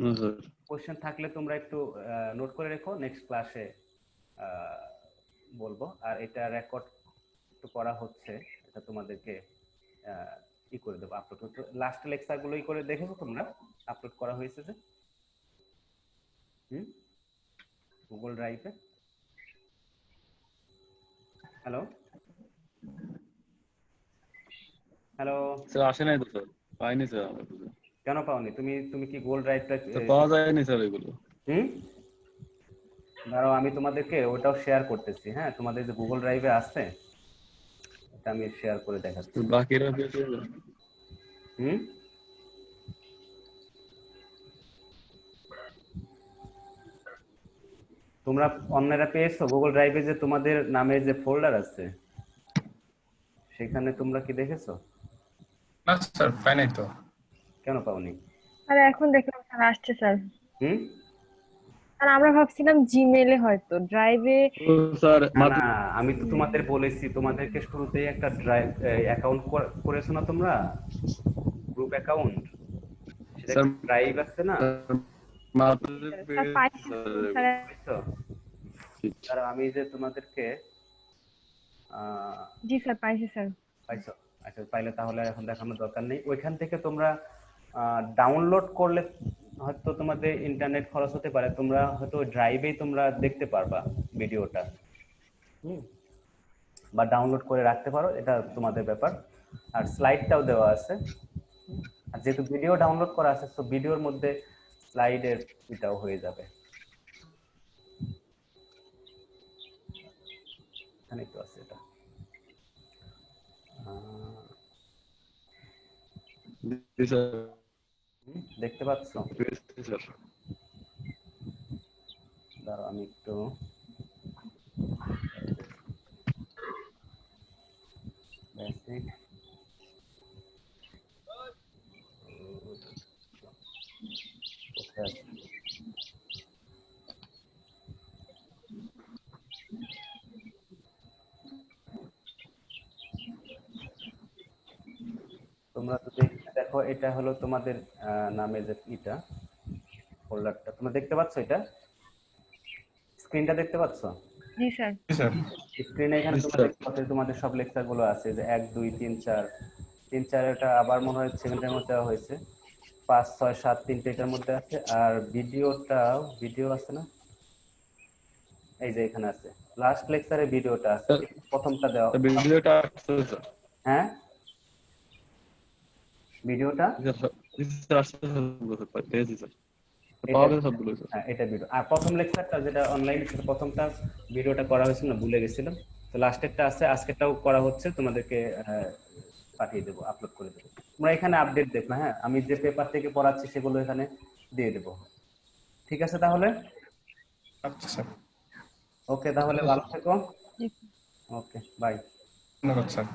না স্যার। কোশ্চেন থাকলে তোমরা একটু নোট করে রেখো, নেক্সট ক্লাসে বলবো। আর এটা রেকর্ড একটু করা হচ্ছে, এটা তোমাদেরকে ই করে দেবো, আপলোড করতে। লাস্ট লেকচার গুলোই করে দেখেছো তোমরা, আপলোড করা হয়েছে যে গুগল ড্রাইভে। হ্যালো হ্যালো, স্যার আসে নাই তো স্যার, পাইনি স্যার আমরা তো। কেন পাওনি? তুমি তুমি কি গুগল ড্রাইভটা স্যার পাওয়া যায়নি স্যার এগুলো। হুম, দাঁড়াও আমি তোমাদেরকে ওটাও শেয়ার করতেছি। হ্যাঁ, তোমাদের যে গুগল ড্রাইভে আছে এটা আমি শেয়ার করে দেখাচ্ছি। বাকিরা পেয়েছে। হুম, তোমরা অন্যরা পেয়েছো গুগল ড্রাইভে যে তোমাদের নামে যে ফোল্ডার আছে, সেখানে তোমরা কি দেখেছো? না স্যার, পাই নাই তো। কেন পাওনি? আর এখন দেখলাম স্যার আসছে স্যার। হুম, আর আমরা ভাবছিলাম জিমেলে হয়তো ড্রাইভে। ও স্যার না মাত্র। না, আমি তো তোমাদের বলেছি, তোমাদেরকে শুরুতেই একটা ড্রাইভ অ্যাকাউন্ট করেছো না তোমরা, গ্রুপ অ্যাকাউন্ট, সেটা স্যার ড্রাইভ আছে না? মাত্র স্যার পেয়েছে পাইছি স্যার। স্যার। বুঝছো? আর আমি যে তোমাদেরকে জি স্যার পাইছি স্যার। পাইছো? আচ্ছা, পাইলে তাহলে এখন দেখানোর দরকার নেই। ওইখান থেকে তোমরা ডাউনলোড করলে হয়তো তোমাদের ইন্টারনেট খরচ হতে পারে, তোমরা হয়তো ড্রাইভেই তোমরা দেখতে পারবা ভিডিওটা। হুম, বা ডাউনলোড করে রাখতে পারো, এটা তোমাদের ব্যাপার। আর স্লাইডটাও দেওয়া আছে। আর যেহেতু ভিডিও ডাউনলোড করা আছে, তো ভিডিওর মধ্যে স্লাইডের এটাও হয়ে যাবে। এখানে তো আছে এটা। জি স্যার দেখতে পাচ্ছ? পেয়েছে স্যার। দাঁড়াও আমি একটু বেসিক কোথায় আছে? তোমরা যদি এখানে দেখো এটা হলো তোমাদের নামে যে এটা ফোল্ডারটা তোমরা দেখতে পাচ্ছ, এটা স্ক্রিনটা দেখতে পাচ্ছ? জি স্যার। জি স্যার। স্ক্রিনে এখানে জি, তোমরা স্যার। দেখতে পাচ্ছ তোমাদের সব লেকচার গুলো আছে, যে 1 2 3 4 3 4 এটা আবার মনে হয় সেকেন্ডের মধ্যে দেওয়া হয়েছে, 5 6 7 3টে এটার মধ্যে আছে, আর ভিডিও আছে না, এই যে এখানে আছে, লাস্ট লেকচারের ভিডিওটা আছে, স্যার, প্রথমটা দেওয়া। ভিডিওটা আসছে স্যার। হ্যাঁ ভিডিওটা জি স্যার, জি স্যার, আসছে স্যার, পেয়েছি স্যার, এটা, পাওয়া গেছে সবগুলো স্যার। হ্যাঁ এটা ভিডিও, আর প্রথম লেকচারটা যেটা অনলাইন সেটা প্রথমটা ভিডিওটা করা হয়েছিল না, ভুলে গেছিলাম। তো লাস্টেরটা আছে, আজকেরটাও করা হচ্ছে, তোমাদেরকে পাঠিয়ে দেবো, আপলোড করে দেবো। তোমরা এখানে আপডেট দেখবে, হ্যাঁ আমি যে পেপার থেকে পড়াচ্ছি সেগুলো এখানে দিয়ে দেবো। ঠিক আছে তাহলে, আচ্ছা স্যার, ওকে তাহলে ভালো থেকো, জি। Okay bye. ধন্যবাদ স্যার।